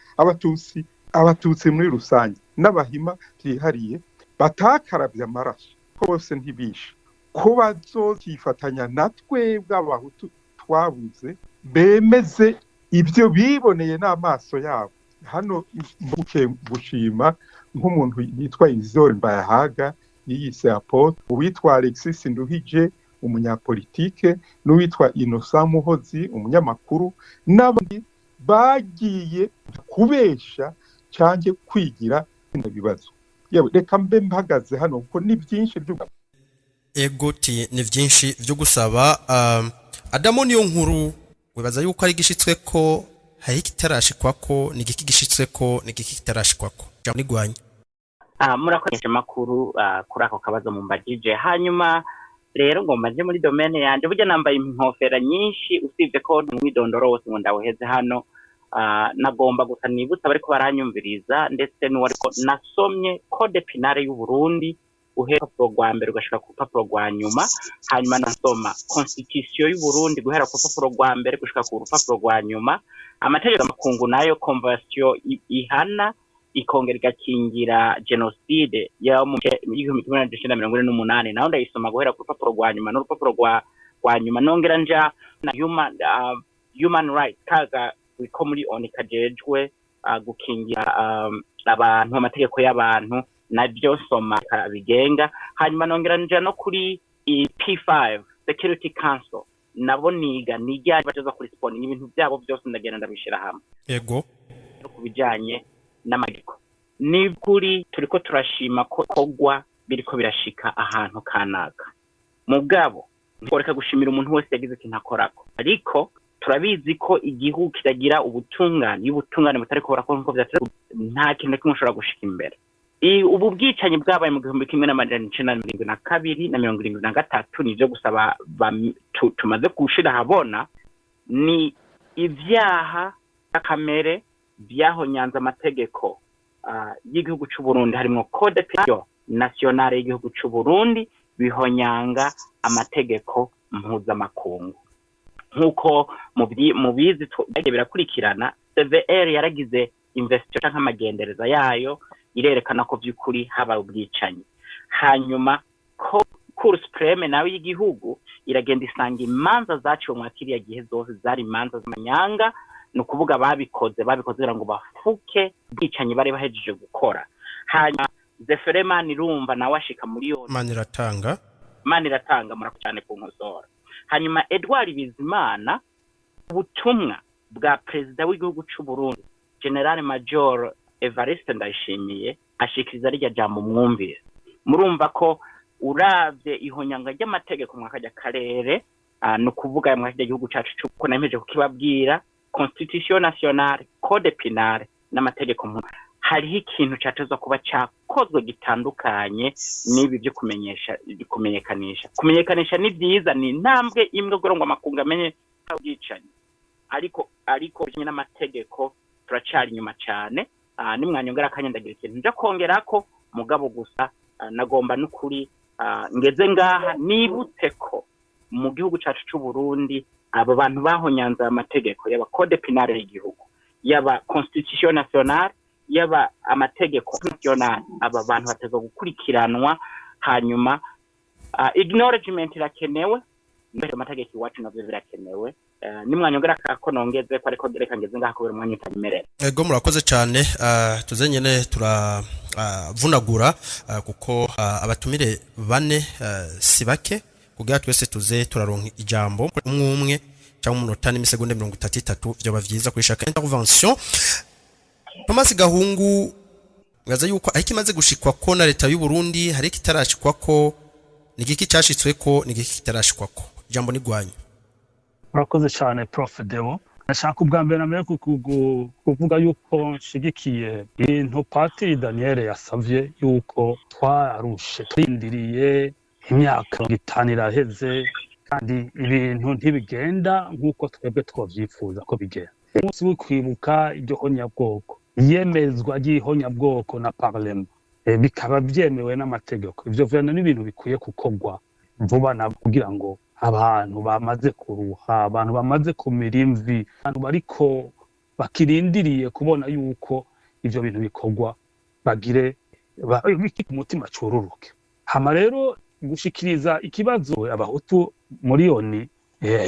abatutsi muri rusange n'abahima byihariye batakarabye amaraso kose ntibishe ko bazokifatanya natwe bw'abahutu twabuze bemeze ibyo biboneye n'amaso yabo hano gushima nk'umuntu yitwa Isidore Mbayahaga yiyise apotre uwitwa Alexis Nduhije umunyapolitike n'uwitwa Innocent Muhozi umunyamakuru n'abandi bagiye kubesha cyange kwigira ibibazo yewe reka mbe mpagaze hano kuko ni byinshi egoti ni byinshi byo gusaba Adamo niyo nkuru wibaza yuko ari gishitswe ko hari kitarashikwa ko ni giki gishitswe ko ni giki kitarashikwa ko jamwe nigwanya murakoresha makuru kuri ako kabazo mumbagije. Hanyuma rero ngo maje muri domaine yanje burya nambaye inkofera nyinshi usibye ko mwidondoro wose ngo ndawuheze hano. Nagomba gusa nibutsa bariko baranyumviriza ndetse n'uwariko nasomye code penale y'u Burundi uhera ku rwa mbere ugashika ku papuro rwa nyuma, hanyuma nasoma constitution y'u Burundi guhera ku papuro rwa mbere gushika ku rupapuro rwa nyuma, amategeko makungu nayo convention ihana ikongera igakingira genocide ya mu 1948 naho ndayisoma guhera ku rupapuro rwa nyuma n'urupapuro rwa nyuma nongera nja na human rights kaga ko muri oni kajejwe gukingira abantu amategeko y'abantu nabyo soma bigenga, hanyuma nongera nja no kuri P5 Security Council nabo niga baje kuri respond ibintu byabo byose ndagenda ndabishira hamwe yego kubijanye n'amategeko ni kuri turiko turashima ko kogwa biriko birashika ahantu kanaka mugabo nkoreka gushimira umuntu wese yagize ikintu akorako, ariko turabizi ko igihugu kiragira ubutungane mutariko barakora nko byatse nta kintu kimwe ushobora gushika imbere. Ubu bwicanyi bwabaye mu 1972 na 1973 nivyo gusaba tumaze gushira habona ni ivyaha kamere byahonyanza amategeko y'igihugu cy'u Burundi harimo code penal nationale y'igihugu cy'u Burundi bihonyanga amategeko mpuzamakungu nkuko mu bizi birakurikirana. CVR yaragize investigation nk'amagendereza yayo irerekana ko by'ukuri haba ubwicanyi, hanyuma Cour supreme nawe y'igihugu iragenda isanga imanza zaciwe mu kiriya gihe zose zari imanza z'amanyanga, no kuvuga babikoze kugira ngo bafuke ubwicanyi bari bahejeje gukora. Hanyuma Zefereman irumva nawe ashika muri yo Maniratanga murakoze cyane ku nkosora. Hanyuma Edouard Bizimana ubutumwa bwa president w'igihugu cy'u Burundi General Major Evariste Ndayishimiye ashikiriza rya jambo mwumvire, murumva ko uravye ihonyanga ry'amategeko mwakajya karere no kuvuga mwakajya igihugu cyacu cy'uko nameje kukibabwira constitution nationale code penal n'amategeko hariho ikintu cyatezwa kuba cyakozwe gitandukanye n'ibi byo kumenyekanisha ni byiza, ni intambwe imwe kugira ngo amakungu amenye ubwicanyi, ariko nyine n'amategeko turacari inyuma cyane. Nimwanyongera akanyandagira ikintu nja kongerako mugabo gusa nagomba n'ukuri ngeze ngaha nibutse ko mu gihugu cyacu cy'u Burundi abo bantu bahonyanza amategeko yaba code penal y'igihugu yaba constitution nationale yaba amategeko national, aba bantu bateza gukurikiranwa, hanyuma acknowledgement irakenewe mbere amategeko iwacu navyo birakenewe. Nimwanyongera kako nongeze ko ariko dereka ngeze ngaha kubera umwanya utamerera. Ego murakoze cyane, tuzenyene turavunagura kuko abatumire bane si bake kugira twese tuze turaronka ijambo umwe cyangwa umunota n'imisegonda 33 byo bavyiza kuri chaque intervention. Thomas Gahungu ngaza yuko ariko imaze gushikwa ko na leta y'u Burundi hari kitarashikwa ko nigiki cyashitswe ko nigiki kitarashikwa ko jambo ni gwanyu. Murakoze cyane Prof Deo. Nashaka ubwa mbere namere kuvuga yuko nshigikiye ibintu Patiri Daniel yasavye yuko twarushe twindiriye imyaka 5 iraheze kandi ibintu ntibigenda nkuko twebwe twavyifuza ko bigenda. Umunsi wo kwibuka iryo honyabwoko yemezwa ry'ihonyabwoko na parlement bikaba byemewe n'amategeko, ivyo vyo n'ibintu bikwiye kukogwa vuba na kugira ngo abantu bamaze kuruha, abantu bamaze kumira imvi, abantu bariko bakirindiriye kubona yuko ivyo bintu bikogwa bagire umutima cururuke. Hama rero gushikiriza ikibazo abahutu muri yoni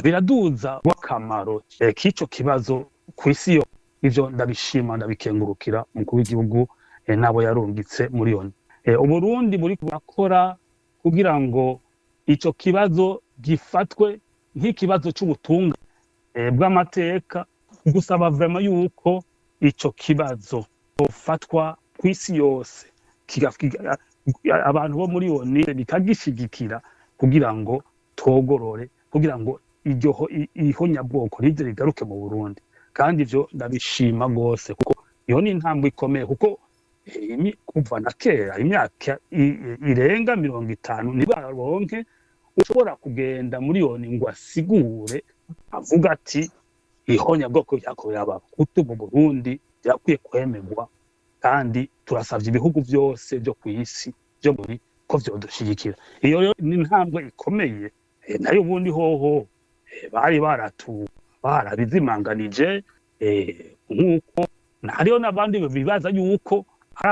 biraduza wakamaro k'ico kibazo kw'isi yo. Ivyo ndabishima ndabikengurukira umukuru w'igihugu nabo yarungitse muri yoni. Uburundi muri kurakora kugira ngo ico kibazo gifatwe nk'ikibazo c'ubutunga bw'amateka, gusaba vraiment yuko ico kibazo ofatwa kw'isi yose abantu bo muri yoni bikagishigikira kugira ngo twogorore, kugira ngo iryo ihonyabwoko rize rigaruke mu Burundi. Kandi ivyo ndabishima gose kuko iyo ni intambwe ikomeye, kuko kuva na kera imyaka irenga 50 ntibaronke ushobora kugenda muri yoni ngo asigure avuga ati ihonyabwoko ryakorewe abahutu mu Burundi byakwiye kwemerwa kandi turasavye ibihugu byose byo ku isi byo muri ko vyodushigikira. Iyo ni intambwe ikomeye nayo ubundi hoho bari barabizimanganije nk'uko hariho n'abandi bibaza yuko ari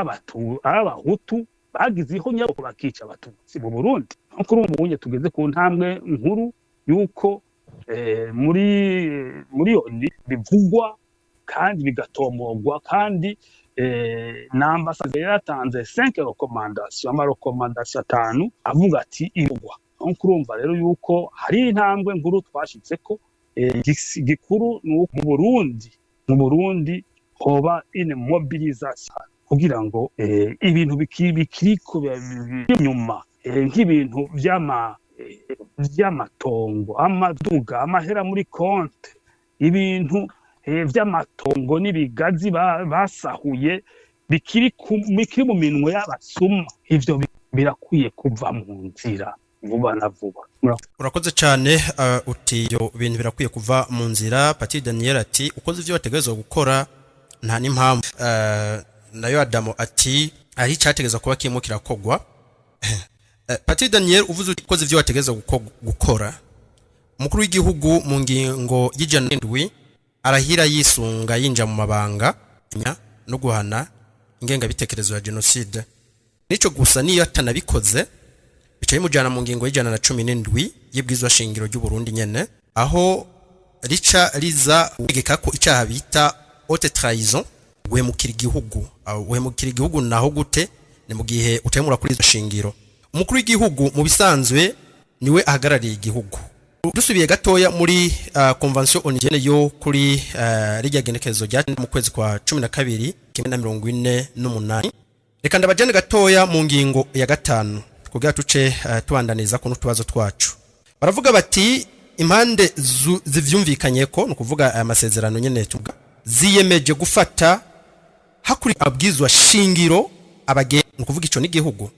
abahutu bagize ihonyabwoko bakica abatutsi mu Burundi. Nkuko urumva tugeze ku ntambwe nkuru yuko muri yoni bivugwa kandi bigatomogwa kandi n'ambasade yaratanze 5 recommandation amarekomandation 5 avuga ati irugwa. Nkuko urumva rero yuko hari intambwe nkuru twashitseko gikuru nuko mu Burundi hoba une mobilisation kugira ngo ibintu bikiriko inyuma nk'ibintu vy'amatongo amaduga amahera muri konte ibintu vy'amatongo n'ibigazi basahuye bikiri mu minwe y'abasuma ivyo birakwiye kuva mu nzira vuba na vuba. Urakoze cyane uti yo bintu birakwiye kuva mu nzira. Pati Daniel ati ukoze ivyo wategezwe gukora nta n'impamvu. Nayo Adamo ati ari cyategezwe kuba kimwe kirakogwa. Pati Daniel uvuze ukoze ivyo wategezwe gukora. Umukuru w'igihugu mu ngingo y'ijana arahira yisunga yinja mu mabanga no guhana ingenga bitekerezo ya genocide. Nico gusa niyo atanabikoze bicaye mujana mu ngingo y'ijana na 17 y'ibwizwa shingiro ry'u Burundi nyene aho rica riza ugeka ko icyaha bita haute trahison guhemukira igihugu naho gute ni mu gihe utemura kuri izo shingiro. Umukuru w'igihugu mu bisanzwe niwe ahagarariye igihugu. Dusubiye gatoya muri convention onigene yo kuri rijya genekezo rya mu kwezi kwa 12 1948. Reka ndabajane gatoya mu ngingo ya 5 kugira tuce tuandaniza kuno tubazo twacu. Baravuga bati impande zivyumvikanye ko no kuvuga aya masezerano nyene tuga ziyemeje gufata hakuri abwizwa shingiro abage no kuvuga ico n'igihugu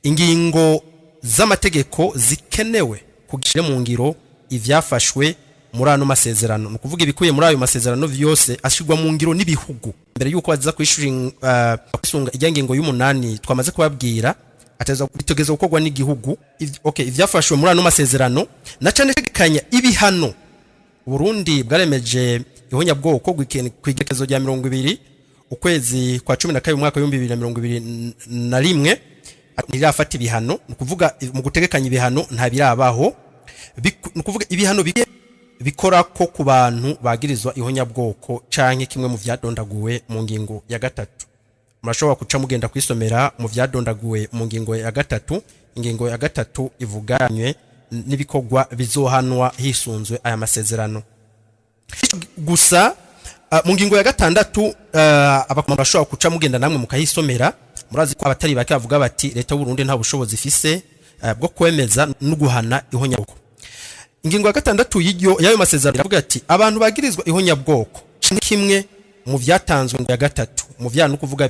ingingo z'amategeko zikenewe kugishire mu ngiro ivyafashwe muri ano masezerano no kuvuga ibikuye muri ayo masezerano vyose ashigwa mu ngiro n'ibihugu mbere yuko baza kwishyura kwisunga ijyangingo y'umunani twamaze kubabwira ateza bitogeza gukorwa n'igihugu. Okay, ivyafashwe muri ano masezerano na cyane tegekanya ibihano Burundi bwaremeje ihonyabwoko kwigekezo rya 20 ukwezi kwa 12 mwaka wa 2021 nirafata ibihano no kuvuga mu gutegekanya ibihano nta birabaho no kuvuga ibihano bikora ko ku bantu bagirizwa ihonyabwoko canke kimwe mu vyadondaguwe mu ngingo ya 3. Murashobora kuca mugenda kwisomera mu vyadondaguwe mu ngingo ya 3. Ingingo ya 3 ivuganywe n'ibikorwa bizohanwa hisunzwe aya masezerano. Gusa mu ngingo ya 6 abakomanda bashobora kuca mugenda namwe mukahisomera. Murazi ko abatari bake bavuga bati leta y'u Burundi nta bushobozi ifise bwo kwemeza no guhana ihonyabwoko. Ingingo ya 6 y'ayo masezerano iravuga ati abantu bagirizwa ihonyabwoko kimwe mu vyatanzwe ya 3 mu vyano kuvuga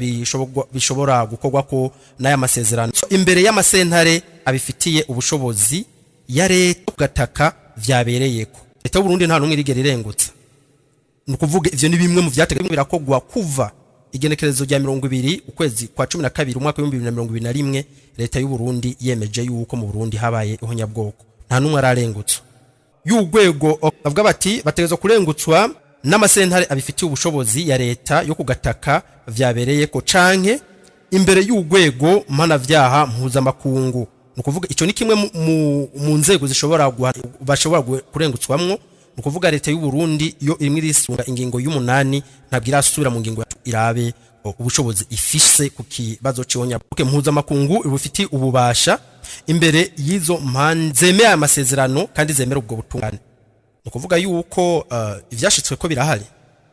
bishobora gukorwa ko n'aya masezerano imbere y'amasentare abifitiye ubushobozi ya leta gataka vyabereyeko. Leta y'u Burundi nta numwe irigera irengutsa no kuvuga ivyo ni bimwe mu vyategekanywe birakogwa kuva igenekerezo rya 20 ukwezi kwa 12 umwaka wa 2021 leta y'u Burundi yemeje yuko mu Burundi habaye ihonyabwoko nta numwe ararengutsa y'ugwego bavuga bati bategezwa kurengutswa n'amasentare abifitiye ubushobozi ya leta yo kugataka vyabereye ko canke imbere y'ugwego mpana vyaha mpuzamakungu no kuvuga ico ni kimwe mu nzego bashobora kurengutswamwo no kuvuga leta y'u Burundi yo irimwe risunga ingingo y'umunani ntabwira asubira mu ngingo irabe ubushobozi ifise ku kibazo c'ihonyabwoko mpuzamakungu ibufitiye ububasha imbere y'izo zemeye amasezerano kandi zemera ubwo butungane. No kuvuga yuko ivyashitswe ko birahari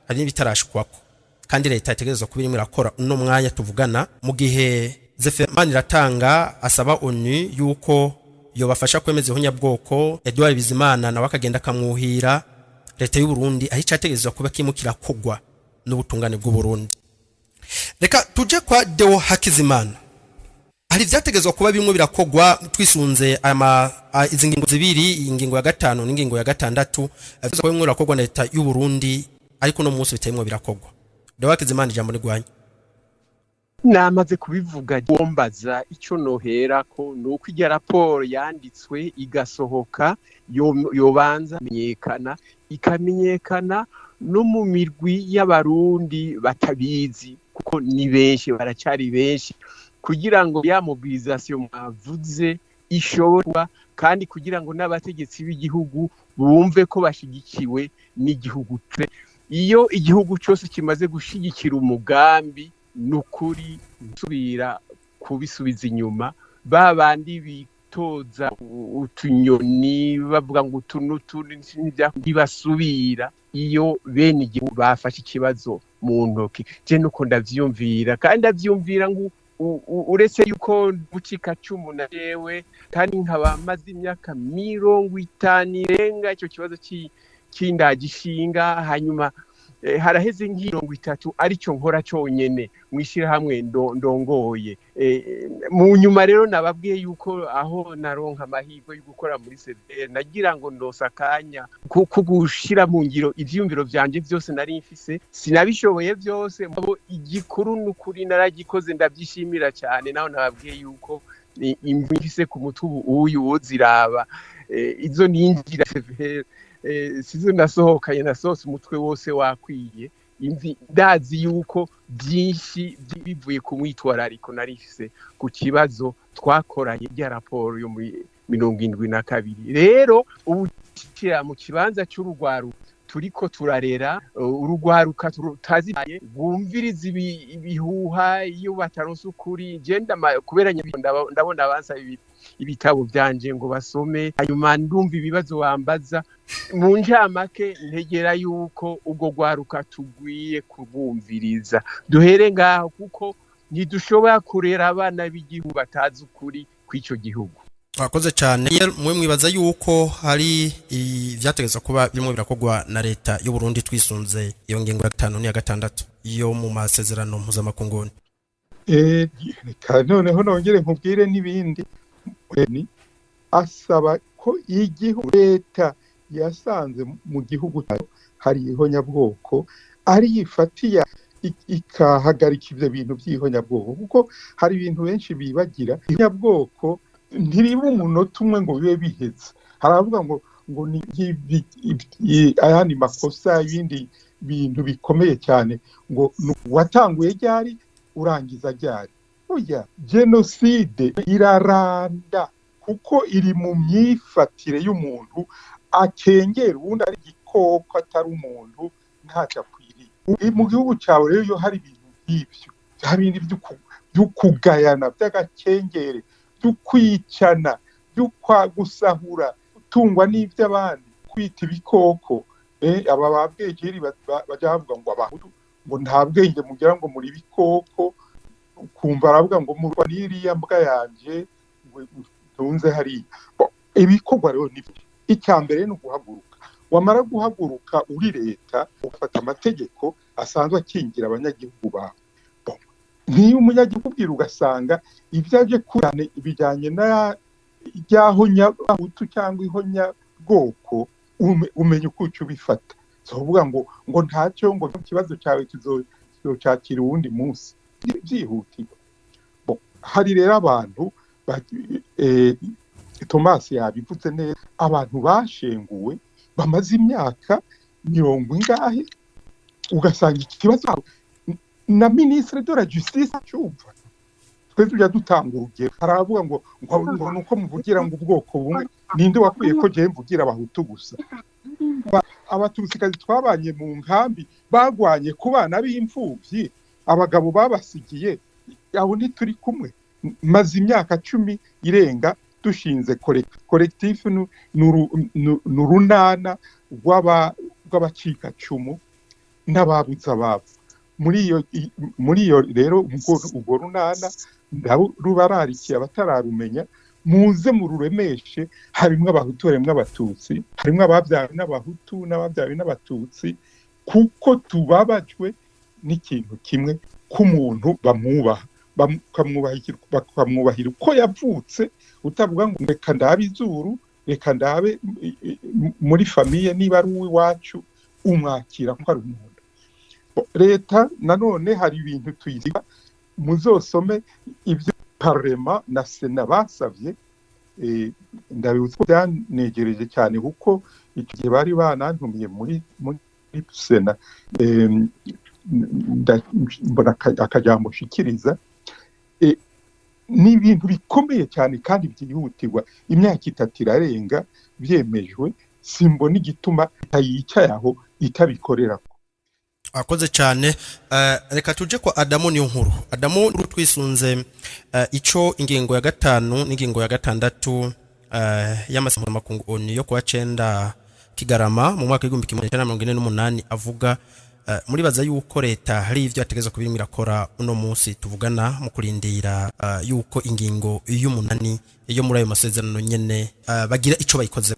hari bitarashikwako kandi leta itegerezwa kubirimo irakora uno mwanya tuvugana mu gihe Zeferman iratanga asaba ONU yuko yobafasha kwemeza ihonyabwoko. Edouard Bizimana na wakagenda kamwuhira leta y'u Burundi aho icategezwa kuba kimukira kogwa n'ubutungane bw'u Burundi. reka tuje kwa Deo Hakizimana. Hari vyategezwa kuba bimwe birakogwa twisunze izi ngingo zibiri, ingingo ya 5 n'ingingo ya 6, avuzwe ko bimwe birakogwa na leta y'u Burundi, ariko no munsi bitemwe birakogwa. Deo Hakizimana, ijambo ni gwanyu. Namaze kubivuga bombaza icyo nohera ko nuko ijya raporo yanditswe igasohoka yobanza ikamenyekana no mu mirwi y'abarundi batabizi kuko ni benshi, baracari benshi, kugira ngo ya mobilisation mwavuze ishobora, kandi kugira ngo n'abategetsi b'igihugu bumve ko bashigikiwe n'igihugu twe. Iyo igihugu cyose kimaze gushigikira umugambi nukuri nsubira kubisubiza inyuma, babandi bitoza utunyoni bavuga ngo utunutu ntibasubira iyo bene igihugu bafashe ikibazo mu ntoki. Je nuko ndavyumvira, kandi ndavyumvira ngo uretse yuko gucika cumu na jewe kandi nkaba maze imyaka 50 irenga icyo kibazo cy'indagishinga, hanyuma haraheze nk'30 aricyo nkora cyonyene mwishira hamwe ndongoye. Mu nyuma rero nababwiye yuko aho naronka amahirwe yo gukora muri CDR nagira ngo ndosakanya kugushira mu ngiro ivyumviro vyanje byose nari mfise, sinabishoboye byose, mabo igikuru n'ukuri naragikoze, ndabyishimira cyane. Naho nababwiye yuko imvise ku mutubu uyu woziraba izo ninjira CDR sizo nasohokanye nasohose umutwe wose wakwiye imvi, ndazi yuko byinshi bivuye ku mwitwarariko narifise ku kibazo twakoranye rya raporo yo muri 72. Rero ubukira mu kibanza cy'urugwaru turiko turarera urugwaruka tutazibaye bumviriza ibihuha iyo bataronse ukuri. Genda kubera ndabona abansa ibitabo byanje ngo basome, hanyuma ndumva ibibazo bambaza. Mu njamake ntegera yuko ubwo gwaruka tugwiye kubumviriza, duhere ngaho kuko ntidushobora kurera abana b'igihugu batazi ukuri kw'icyo gihugu. Wakoze cyane. Mwe mwibaza yuko hari vyategezwa kuba bimwe birakogwa na leta y'u Burundi twisunze iyo ngingo ya 5 n'iya 6 yo mu masezerano mpuzamakungu? Noneho nongere nkubwire n'ibindi. Asaba ko igihugu leta yasanze mu gihugu hari ihonyabwoko ari yifatiya ikahagarika ibyo bintu by'ihonyabwoko, kuko hari ibintu benshi bibagira. Ihonyabwoko ntiriba umunota umwe ngo bibe biheze. Haravuga ngo ni ayandi makosa, ibindi bintu bikomeye cyane, ngo watanguye ryari urangiza ryari. Oya, genocide iraranda kuko iri mu myifatire y'umuntu akengera ubundi ari igikoko atari umuntu ntacyo akwiriye. Mu gihugu cyawe rero iyo hari ibintu nk'ibyo, hari ibintu byo kugayana by'agakengere, byo kwicana, byo gusahura, gutungwa n'iby'abandi, kwita ibikoko. Aba babwegeri bajya bavuga ngo abahutu ngo nta bwenge mugira ngo muri ibikoko, kumva aravuga ngo murwa n'iriya mbwa yanje tunze hariya. Ibikorwa rero ni icya mbere ni uguhaguruka. Wamara guhaguruka uri leta ufata amategeko asanzwe akingira abanyagihugu bawe. Niyo umunyagihugu ubwira ugasanga ibyo aje kurane ibijyanye na ryahonya-bahutu cyangwa ihonyabwoko, umenya uko uca ubifata. Tuvuga ngo ntacyo, ngo ikibazo cyawe kizocyakira uwundi munsi byihutirwa. Hari rero abantu Thomas yabivuze neza, abantu bashenguwe bamaze imyaka 20 ugasanga iki kibazo na ministre de la justice cyumva. Twese tujya dutanga urugero, haravuga ngo nuko muvugira ngo ubwoko bumwe, ninde wakwiye ko je mvugira abahutu gusa? Abaturusikazi twabanye mu nkambi bagwanye ku bana b'imfuvyi, abagabo babasigiye, abo ntituri kumwe. Maze imyaka 10 irenga dushinze collectif n'urunana rw'abacika cumu n'ababuza babo. Muri iyo rero ubwo runana rubararikiye abatararumenya, muze mururemeshe. Harimwo abahutu, harimwo abatutsi, harimwo ababyawe n'abahutu n'ababyawe n'abatutsi, kuko tubabajwe n'ikintu kimwe, k'umuntu bamwubaha bakamwubahira uko yavutse, utavuga ngo reka ndabe izuru, reka ndabe muri famiye niba ari uw'iwacu, umwakira ko ari umuntu. Leta nanone hari ibintu tuyiziga, muzosome ibyo parlement na sena basavye, ndabibutsa ko byanegereje cyane kuko icyo gihe bari banantumiye muri sena, mbona akajambo shikiriza, ni ibintu bikomeye cyane kandi byihutirwa. Imyaka 3 irarenga byemejwe, simbona igituma yicaye aho itabikorera. akoze cyane. Reka tuje kwa Adamu niyo nkuru. Adamu twisunze ico ingingo ya 5 n'ingingo ya 6 y'amasezerano makungu ONU yo kuwa 9 Kigarama mu mwaka wa 1948 avuga, muri baza yuko leta hari ivyo ategeza kubirimira kora uno munsi tuvugana mu kurindira yuko ingingo y'umunani yo muri ayo masezerano nyene bagira ico bayikoze.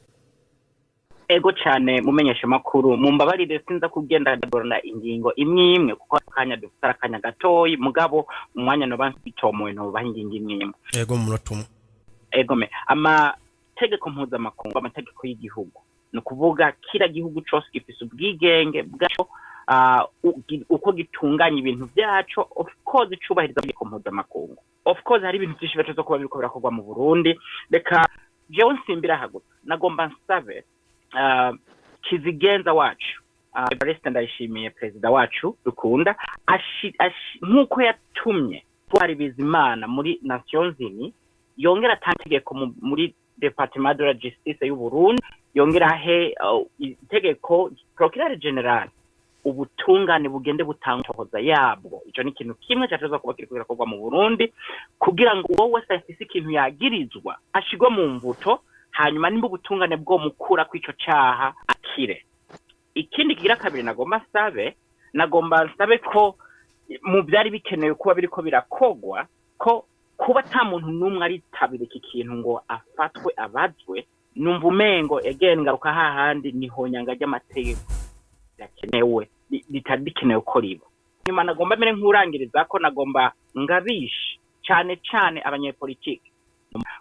Ego cyane mumenyesha makuru, mumbabarire sinza kugenda ndabona ingingo imwe kuko akanya dufite akanya gatoyi, mugabo umwanya no bansitomoye no bahinginga imwe. Ego munotumu. Ego me amategeko mpuzamakungu, amategeko y'igihugu, no kuvuga kira gihugu cyose gifise ubwigenge bwaco, uko gitunganya ibintu byaco, of course cubahiriza amategeko mpuzamakungu. Of course hari ibintu byinshi batezo kuba biriko birakorwa mu Burundi. Reka jewe nsimbira hagutse, nagomba nsabe kizigenza wacu Evariste Ndayishimiye, perezida wacu dukunda, nkuko yatumye Twari Bizimana muri Nations Unies, yongera tantegeko muri Departement de la Justice y'u Burundi, yongera he itegeko Procureur General, ubutungane bugende butangoza yabwo. Ico ni ikintu kimwe cyatezwa kuba kiriko birakorwa mu Burundi, kugira ngo uwo wese afise ikintu yagirizwa ashigwe mu mvuto, hanyuma nimba ubutungane bwo mukura kw'ico cyaha akire. Ikindi kigira kabiri nagomba nsabe ko mu byari bikenewe kuba biriko birakogwa, ko kuba ta muntu numwe aritabira iki kintu ngo afatwe abazwe, numva umengo again ngaruka hahandi niho nyanga ry'amategeko yakenewe bitari bikenewe ko riba. Nyuma nagomba mere nkurangiriza ko nagomba ngabisha cyane abanyepolitike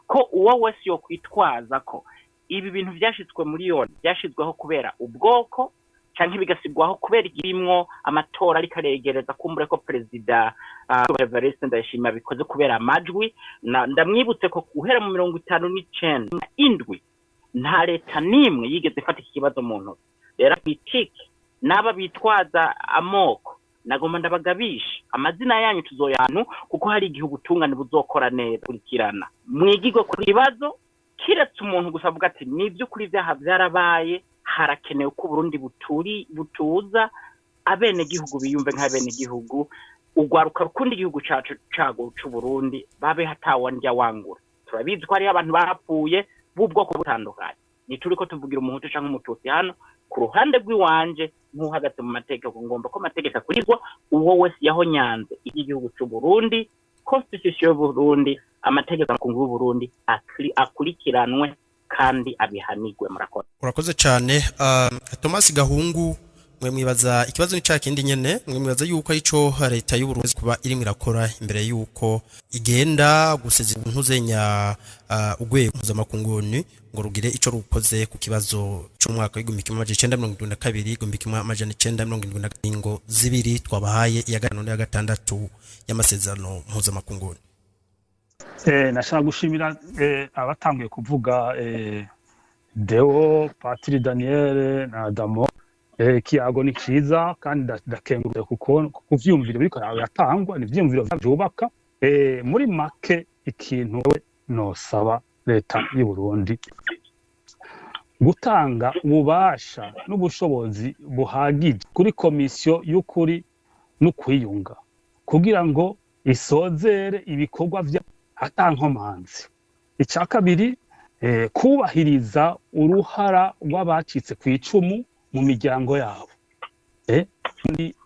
ko uwo wese yo kwitwaza ko ibi bintu byashitswe muri yone byashizweho kubera ubwoko canke bigasigwaho kubera irimwo amatora ari karegereza kumbure ko president Evariste Ndayishimiye bikoze kubera amajwi. Ndamwibutse ko guhera mu 59 nta leta nimwe yigeze ifata iki kibazo mu ntoki. Rero bitike naba bitwaza amoko, nagomba ndabagabisha amazina yanyu tuzoyantu, kuko hari igihugu tungane buzokora neza kurikirana mwigirwe ku bibazo, kiretse umuntu gusa avuga ati nivyo kuri byaha byarabaye, harakenewe ko Burundi butuza abene gihugu biyumve nk'abene gihugu, ugwaruka rukundi igihugu cago c'u Burundi babe hatawa ndya wangura. Turabizi ko hari abantu bapfuye b'ubwoko butandukanye, nituriko tuvugira umuhutu canke umututsi hano. Ku ruhande rw'iwanje nkuhagaze mu mategeko, ngomba ko amategeko akurizwa uwo wese yaho nyanze igihugu cy'u Burundi, constitution y'u Burundi, amategeko y'u Burundi akurikiranwe kandi abihanigwe. Urakoze cyane. Thomas Gahungu, mwe mwibaza ikibazo ni cyakindi nyene, mwe mwibaza yuko ico leta y'u Burundi kuba irimo irakora imbere yuko igenda gusezera ntuzenya ugwe mpuzamakungu ngo rugire ico rukoze ku kibazo cy'umwaka wa 1972 1970 ngo zibiri twabahaye iya 5 n'iya 6 y'amasezerano mpuzamakungu. Nashaka gushimira abatanguye kuvuga Deo, Patri Daniel na Adamo. Kiyago ni ciza kandi ndakengurira kuko kuvyumvira biriko yatangwa ni vyumviro byubaka. Muri make ikintu nosaba leta y'u Burundi gutanga ububasha n'ubushobozi buhagije kuri komisiyo y'ukuri no kwiyunga, kugira ngo isozere ibikorwa vya atankomanzi. Icya kabiri, kubahiriza uruhara rw'abacitse ku icumu mu miryango yabo,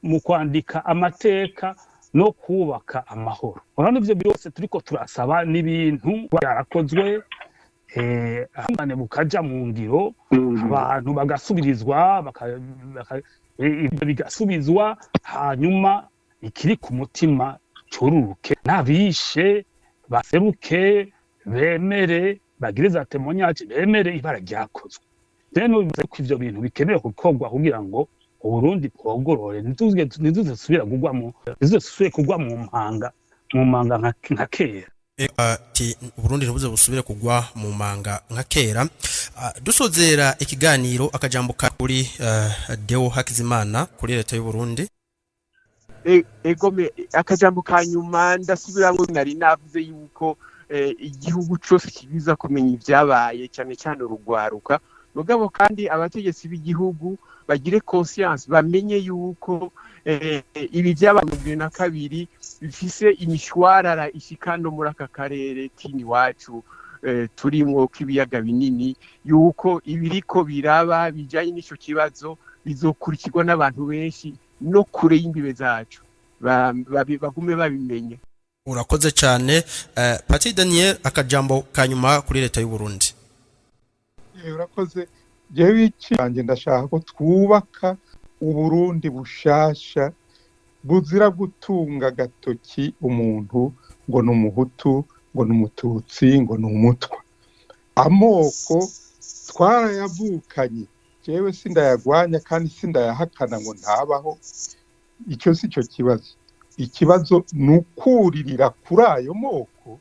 mu kwandika amateka no kubaka amahoro. Urabona ivyo byose turiko turasaba n'ibintu byarakozwe, hamwe bukaja mu ngiro, abantu bagasubirizwa bigasubizwa, hanyuma ikiri ku mutima cururuke n'abishe baseruke bemere bagire za témoignage bemere ibara ryakozwe rero bivuze ko ivyo bintu bikenewe gukorwa kugira ngo Uburundi bwogorore ntituzosubira kugwa mu mpanga nka kera ati Uburundi ntibuze busubire kugwa mu manga nka kera. Dusozera ikiganiro akajambo kuri Deo Hakizimana kuri leta y'u Burundi. Egome akajambo kanyuma ndasubiramo nari navuze yuko igihugu cyose kibiza kumenya ibyabaye cyane cyane urugwaruka mugabo kandi abategetsi b'igihugu bagire conscience bamenye yuko ibi byabaye mu 2022 bifise imishwarara ishikano muri aka karere kini wacu turimo kibiyaga binini yuko ibiriko biraba bijanye n'ico kibazo bizokurikirwa n'abantu benshi no kure y'imbibe zacu bagume babimenye. Urakoze cyane Pati Daniel akajambo kanyuma kuri leta y'u Burundi. Urakoze jewe cyanje ndashaka ko twubaka Uburundi bushasha buzira gutunga gatoki umuntu ngo n'umuhutu ngo n'umututsi ngo n'umutwa amoko twarayavukanye jewe sindayagwanya kandi sindayahakana ngo ntabaho icyo si cyo kibazo ikibazo nukuririra kuri ayo moko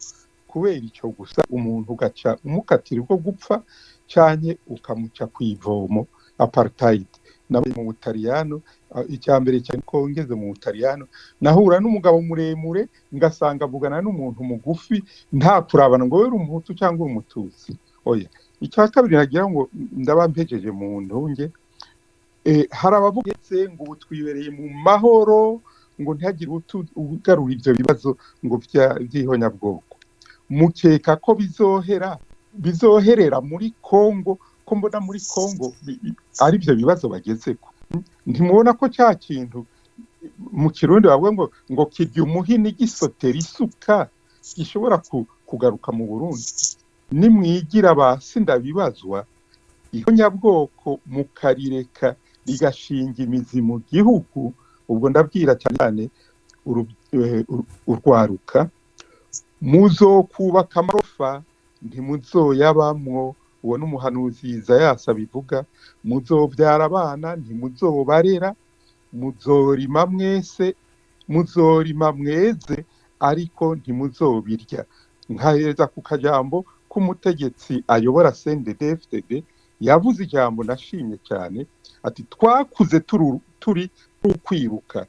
kubera icyo gusa umuntu ugaca umukatira uko gupfa cyane ukamuca kwivomo apartheid nawe mu Butaliyano icyambere cyane ko ngeze mu Butaliyano nahura n'umugabo muremure ngasanga avugana n'umuntu mugufi nta kurabana ngo wera umuhutu cyangwa umututsi oya icya kabiri nagira ngo ndabampejeje mu ndunge harabavugetse ngo butwibereye mu mahoro ngo ntihagire ugarura ibyo bibazo ngo by'ihonyabwoko mukeka ko bizoherera muri Kongo ko mbona muri Kongo ari byo bibazo bagezeko ntimubona ko cya kintu mu Kirundi bavuga ngo kirya umuhini gisotera isuka gishobora kugaruka mu Burundi nimwigira abasinda bibazwa ihonyabwoko mukarireka rigashinga imizi mu gihugu ubwo ndabwira cyane urwaruka muzokubaka amarofa ntimuzoyabamwo uwo n'umuhanuzi Izayasa bivuga muzobyara abana ntimuzobarera muzorima mweze ariko ntimuzobirya nkaheza ku kajambo k'umutegetsi ayobora CNDD-FDD yavuze ijambo nashimye cyane ati twakuze turi kwiruka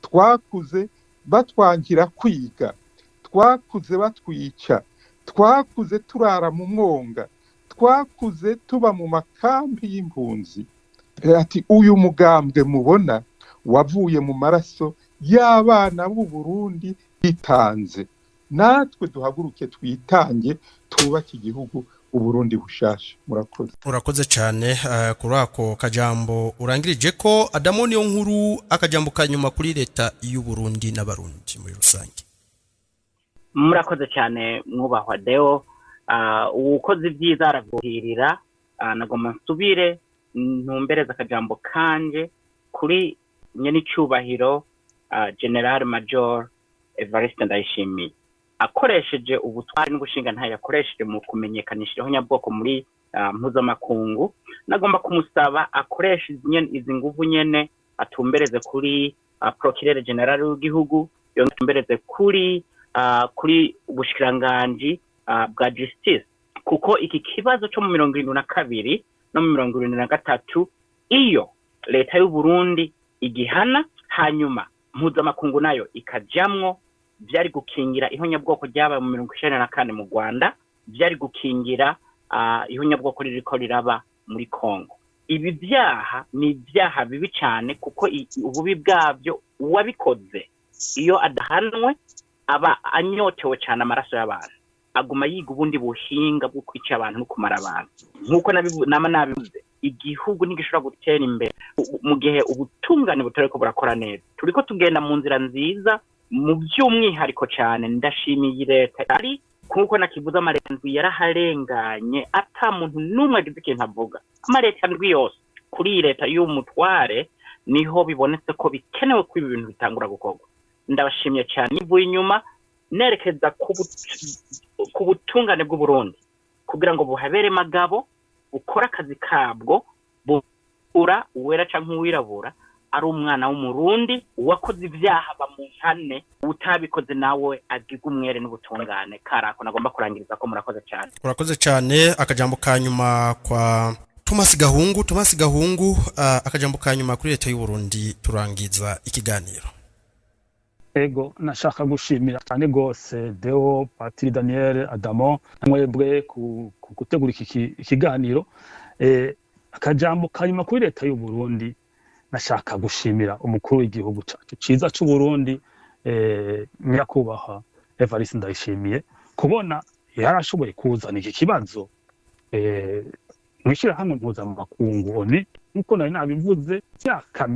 twakuze batwangira kwiga twakuze batwica twakuze turara mu mwonga twakuze tuba mu makambi y'impunzi ati uyu mugambwe mubona wavuye mu maraso y'abana b'u Burundi bitanze natwe duhaguruke twitange twubake igihugu Uburundi bushasha murakoze. Urakoze cyane kuri ako kajambo urangirije ko Adamo niyo nkuru akajambo kanyuma kuri leta y'u Burundi n'abarundi muri rusange. Murakoze cyane mwubahwa Deo ukoze ibyiza aravuhirira nagoma nsubire ntumbereza akajambo kanje kuri nyenicubahiro General Major Evariste Ndayishimiye akoresheje ubutwari n'ubushinga ntaye yakoresheje mu kumenyekanisha ihonyabwoko muri mpuzamakungu nagomba kumusaba akoresha izi nguvu nyene atumbereze kuri Procureur General w'igihugu yontumbereze kuri ubushikiranganje bwa justice kuko iki kibazo cyo mu 2022 no mu 2023 iyo leta y'u Burundi igihana hanyuma mpuzamakungu nayo ikajamwo byari gukingira ihonyabwoko ryaba mu 1994 mu Rwanda byari gukingira ihonyabwoko ririko riraba muri Kongo. Ibi byaha ni byaha bibi cyane kuko ububi bwabyo uwabikoze iyo adahanwe aba anyotewe cyane amaraso y'abantu aguma yiga ubundi buhinga bwo kwica abantu no kumara abantu nkuko nabivuze igihugu nigishobora gutera imbere mu gihe ubutungane butareko burakora neza turiko tugenda mu nzira nziza mu by'umwihariko cyane ndashimiye leta ari kuko nakivuza amareta ndwi yaraharenganye ata muntu numwe agize ikintu avuga amareta ndwi yose kuri leta y'umutware niho bibonetse ko bikenewe ko ibintu bitangura gukorwa ndabashimye cyane ivuye inyuma nerekeza ku butungane bw'u Burundi kugira ngo buhabere magabo ukora akazi kabwo bura uwera canke uwirabura ari umwana w'umurundi wakoze ivyaha bamuhane utabikoze nawe agiga umwere n'ubutungane karako nagomba kurangiriza ko murakoze cyane. Urakoze cyane. Akajambo kanyuma kwa Thomas Gahungu akajambo kanyuma kuri leta y'u Burundi turangiza ikiganiro. Ego nashaka gushimira cyane gose Deo Patiri Daniel Adamo namwebwe ku gutegura ikiganiro. Akajambo kanyuma kuri leta y'u Burundi nashaka gushimira umukuru w'igihugu cyacu ciza cy'u Burundi nyakubahwa Evariste Ndayishimiye kubona yarashoboye kuzana iki kibazo mwishira hamwe mpuzamakungu nkuko nari nabivuze cyaka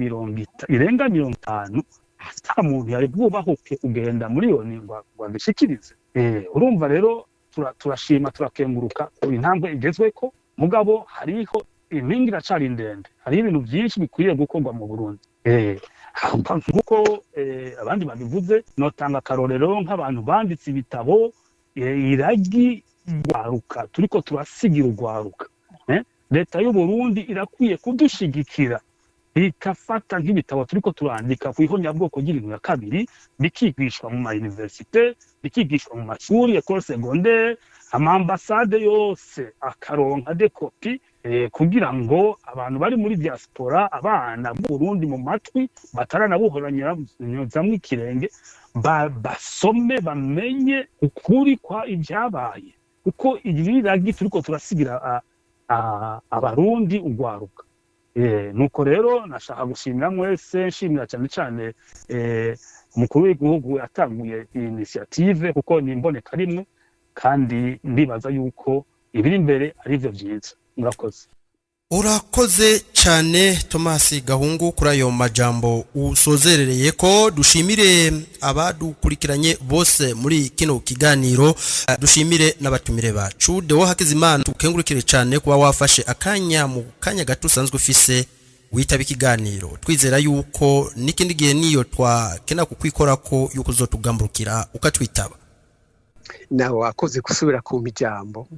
irenga 50 ata muntu yari bwubahuke ugenda muri yoni ngo abishikirize. Urumva rero turashima turakenguruka intambwe igezweko mugabo hariho impingi iracari ndende, hari ibintu byinshi bikwiye gukorwa mu Burundi. Nkuko abandi babivuze notanga karorero nk'abantu banditse ibitabo iragi rwaruka turiko turasigira urwaruka. Leta y'u Burundi irakwiye kudushigikira ikafata nk'ibitabo turiko turandika ku ihonyabwoko ry'ibintu ya kabiri bikigishwa mu universite bikigishwa mu mashuri école secondaire amambasade yose akaronka de copy kugira ngo abantu bari muri diaspora abana b'u Burundi mu matwi bataranabuhoranya nyozamwe ikirenge basome bamenye ukuri kwa ibyabaye uko igiriragi turiko turasigira abarundi ugwaruka. Nuko rero nashaka gushimira mwese nshimira cyane umukuru w'igihugu yatanguye initiative kuko nimboneka rimwe kandi ndibaza yuko ibiri imbere ari byo byiza. Murakoze. Urakoze cyane Thomas Gahungu kuri ayo majambo usozerereye ko. Dushimire abadukurikiranye bose muri kino kiganiro, dushimire n'abatumire bacu. Deo Hakizimana tukengurukire cyane kuba wafashe akanya mu kanya gato usanzwe ufise witaba ikiganiro. Twizera yuko n'ikindi gihe niyo twakena kukwikora ko yuko uzotugamburukira ukatwitaba. Nawe wakoze gusubira ku mijambo.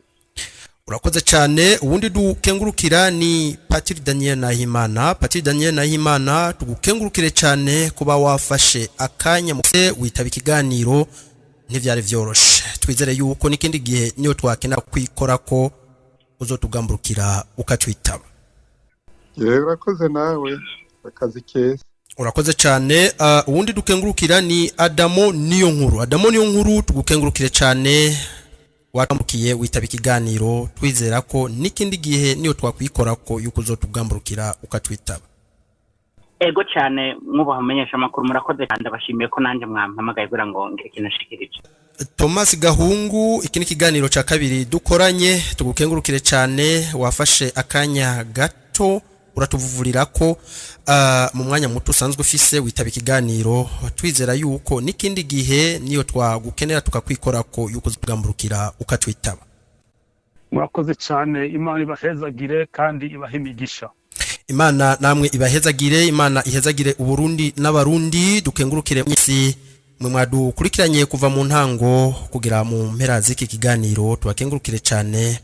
Urakoze cyane. Ubundi dukengurukira ni Patiri Daniel Nahimana. Patiri Daniel Nahimana tugukengurukire cyane kuba wafashe akanya mu witaba ikiganiro ntivyari vyoroshe. Twizere yuko n'ikindi gihe niyo twakena kwikora ko uzotugamburukira ukatwitaba. Urakoze nawe akazi keza. Urakoze cyane. Ubundi dukengurukira ni Adamo Niyonkuru tugukengurukire cyane watambukiye witaba ikiganiro. Twizera ko n'ikindi gihe niyo twakwikora ko yuko uzotugamburukira ukatwitaba. Ego cyane mwubahamenyesha amakuru murakoze kandi abashimiye ko nanjye mwampamagaye kugira ngo ngire ikintu nshikirije. Thomas Gahungu, iki ni kiganiro ca kabiri dukoranye. Tugukengurukire cyane wafashe akanya gato uratuvuvurira ko mu mwanya muto usanzwe ufise witaba ikiganiro. Twizera yuko n'ikindi gihe niyo twagukenera tukakwikora ko yuko uzotugamburukira ukatwitaba. Murakoze cyane. Imana ibahezagire kandi ibahimigisha. Imana namwe ibahezagire. Imana ihezagire Uburundi n'abarundi. Dukengurukire mwisi mwe mwadukurikiranye kuva mu ntango kugira mu mpera z'iki kiganiro. Tubakengurukire cyane.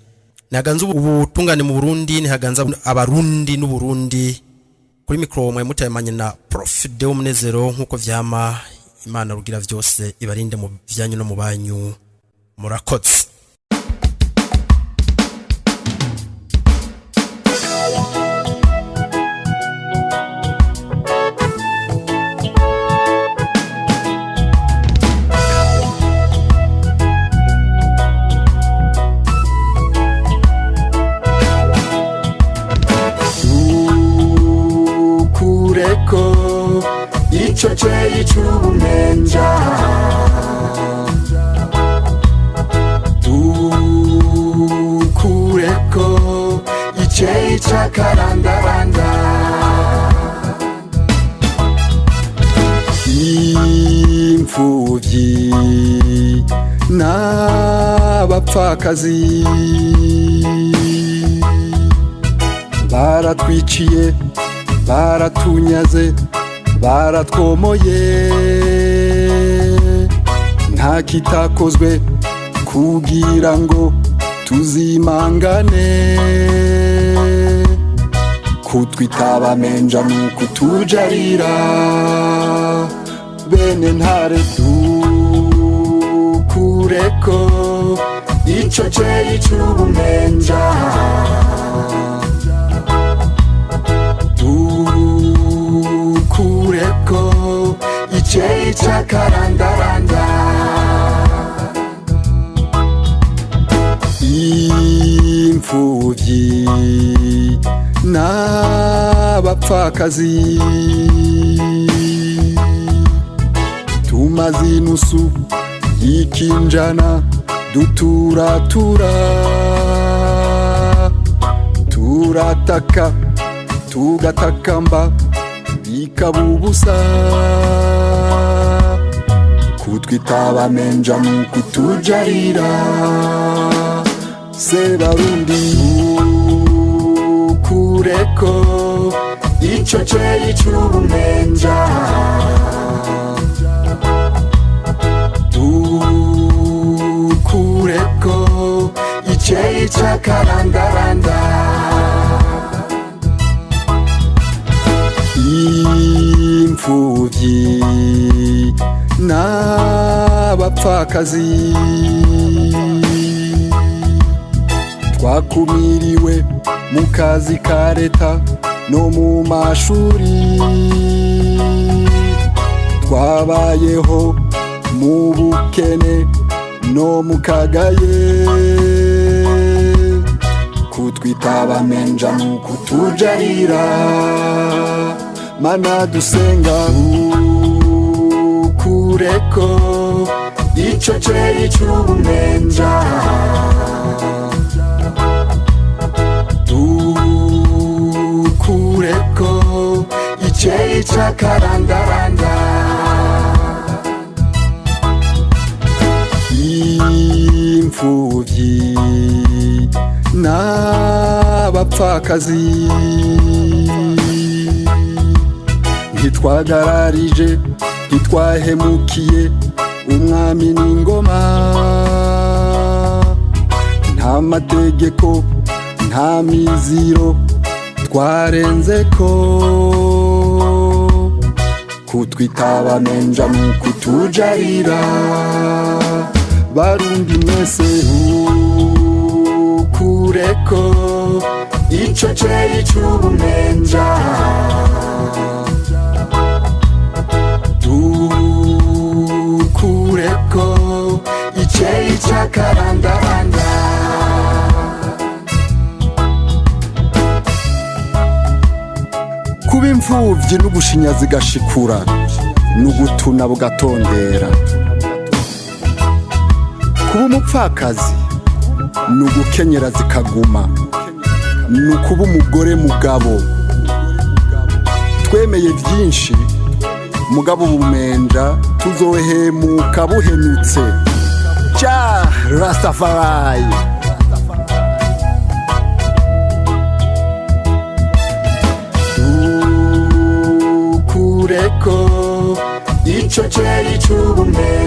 Naganza ubutungane mu Burundi nihaganza abarundi n'Uburundi. Kuri mikro mwe mutayemanye na Prof Deo Munezero nkuko vyama. Imana rugira vyose ibarinde mu byanyu no mu banyu. Murakoze. Ichoche ichumenja Tukureko Iche ichakarandaranda Imfuvyi N'abapfakazi Baratwiciye Baratunyaze baratwomoye kitakozwe kugira ngo tuzimangane kutwitaba menja nukutujarira bene ntare dukureko ico ceyi c'ubumenja dukureko iceyi c'akarandaranda imfuvyi n'abapfakazi tumaze inusu y'ikinjana duturatura turataka tugatakamba bikabubusa kutwitaba menja nukutujarira Sebarundi ukureko ico ceyi c'ubumenja dukureko iceyi c'akarandaranda imfuvyi n'abapfakazi twakumiriwe mu kazi ka leta no mu mashuri twabayeho mu bukene no mu kagaye kutwitaba menja nukutujarira mana dusenga ukureko ico ceyi c'ubumenja dukureko iceyi c'akarandaranda imfuvyi n'abapfakazi ntitwagararije ntitwahemukiye umwami n'ingoma nta mategeko nta miziro twarenzeko kutwitaba menja nukutujarira Barundi mwese ukureko ico ceyi c'ubumenja dukureko iceyi c'akarandaranda kuba imfuvyi n'ugushinya zigashikura n'ugutuna bugatondera kuba umupfakazi n'ugukenyera zikaguma n'ukuba umugore mugabo twemeye vyinshi mugabo ubumenja tuzohemuka buhenutse cha Rastafari dukureko ico ceyi c'ubumenja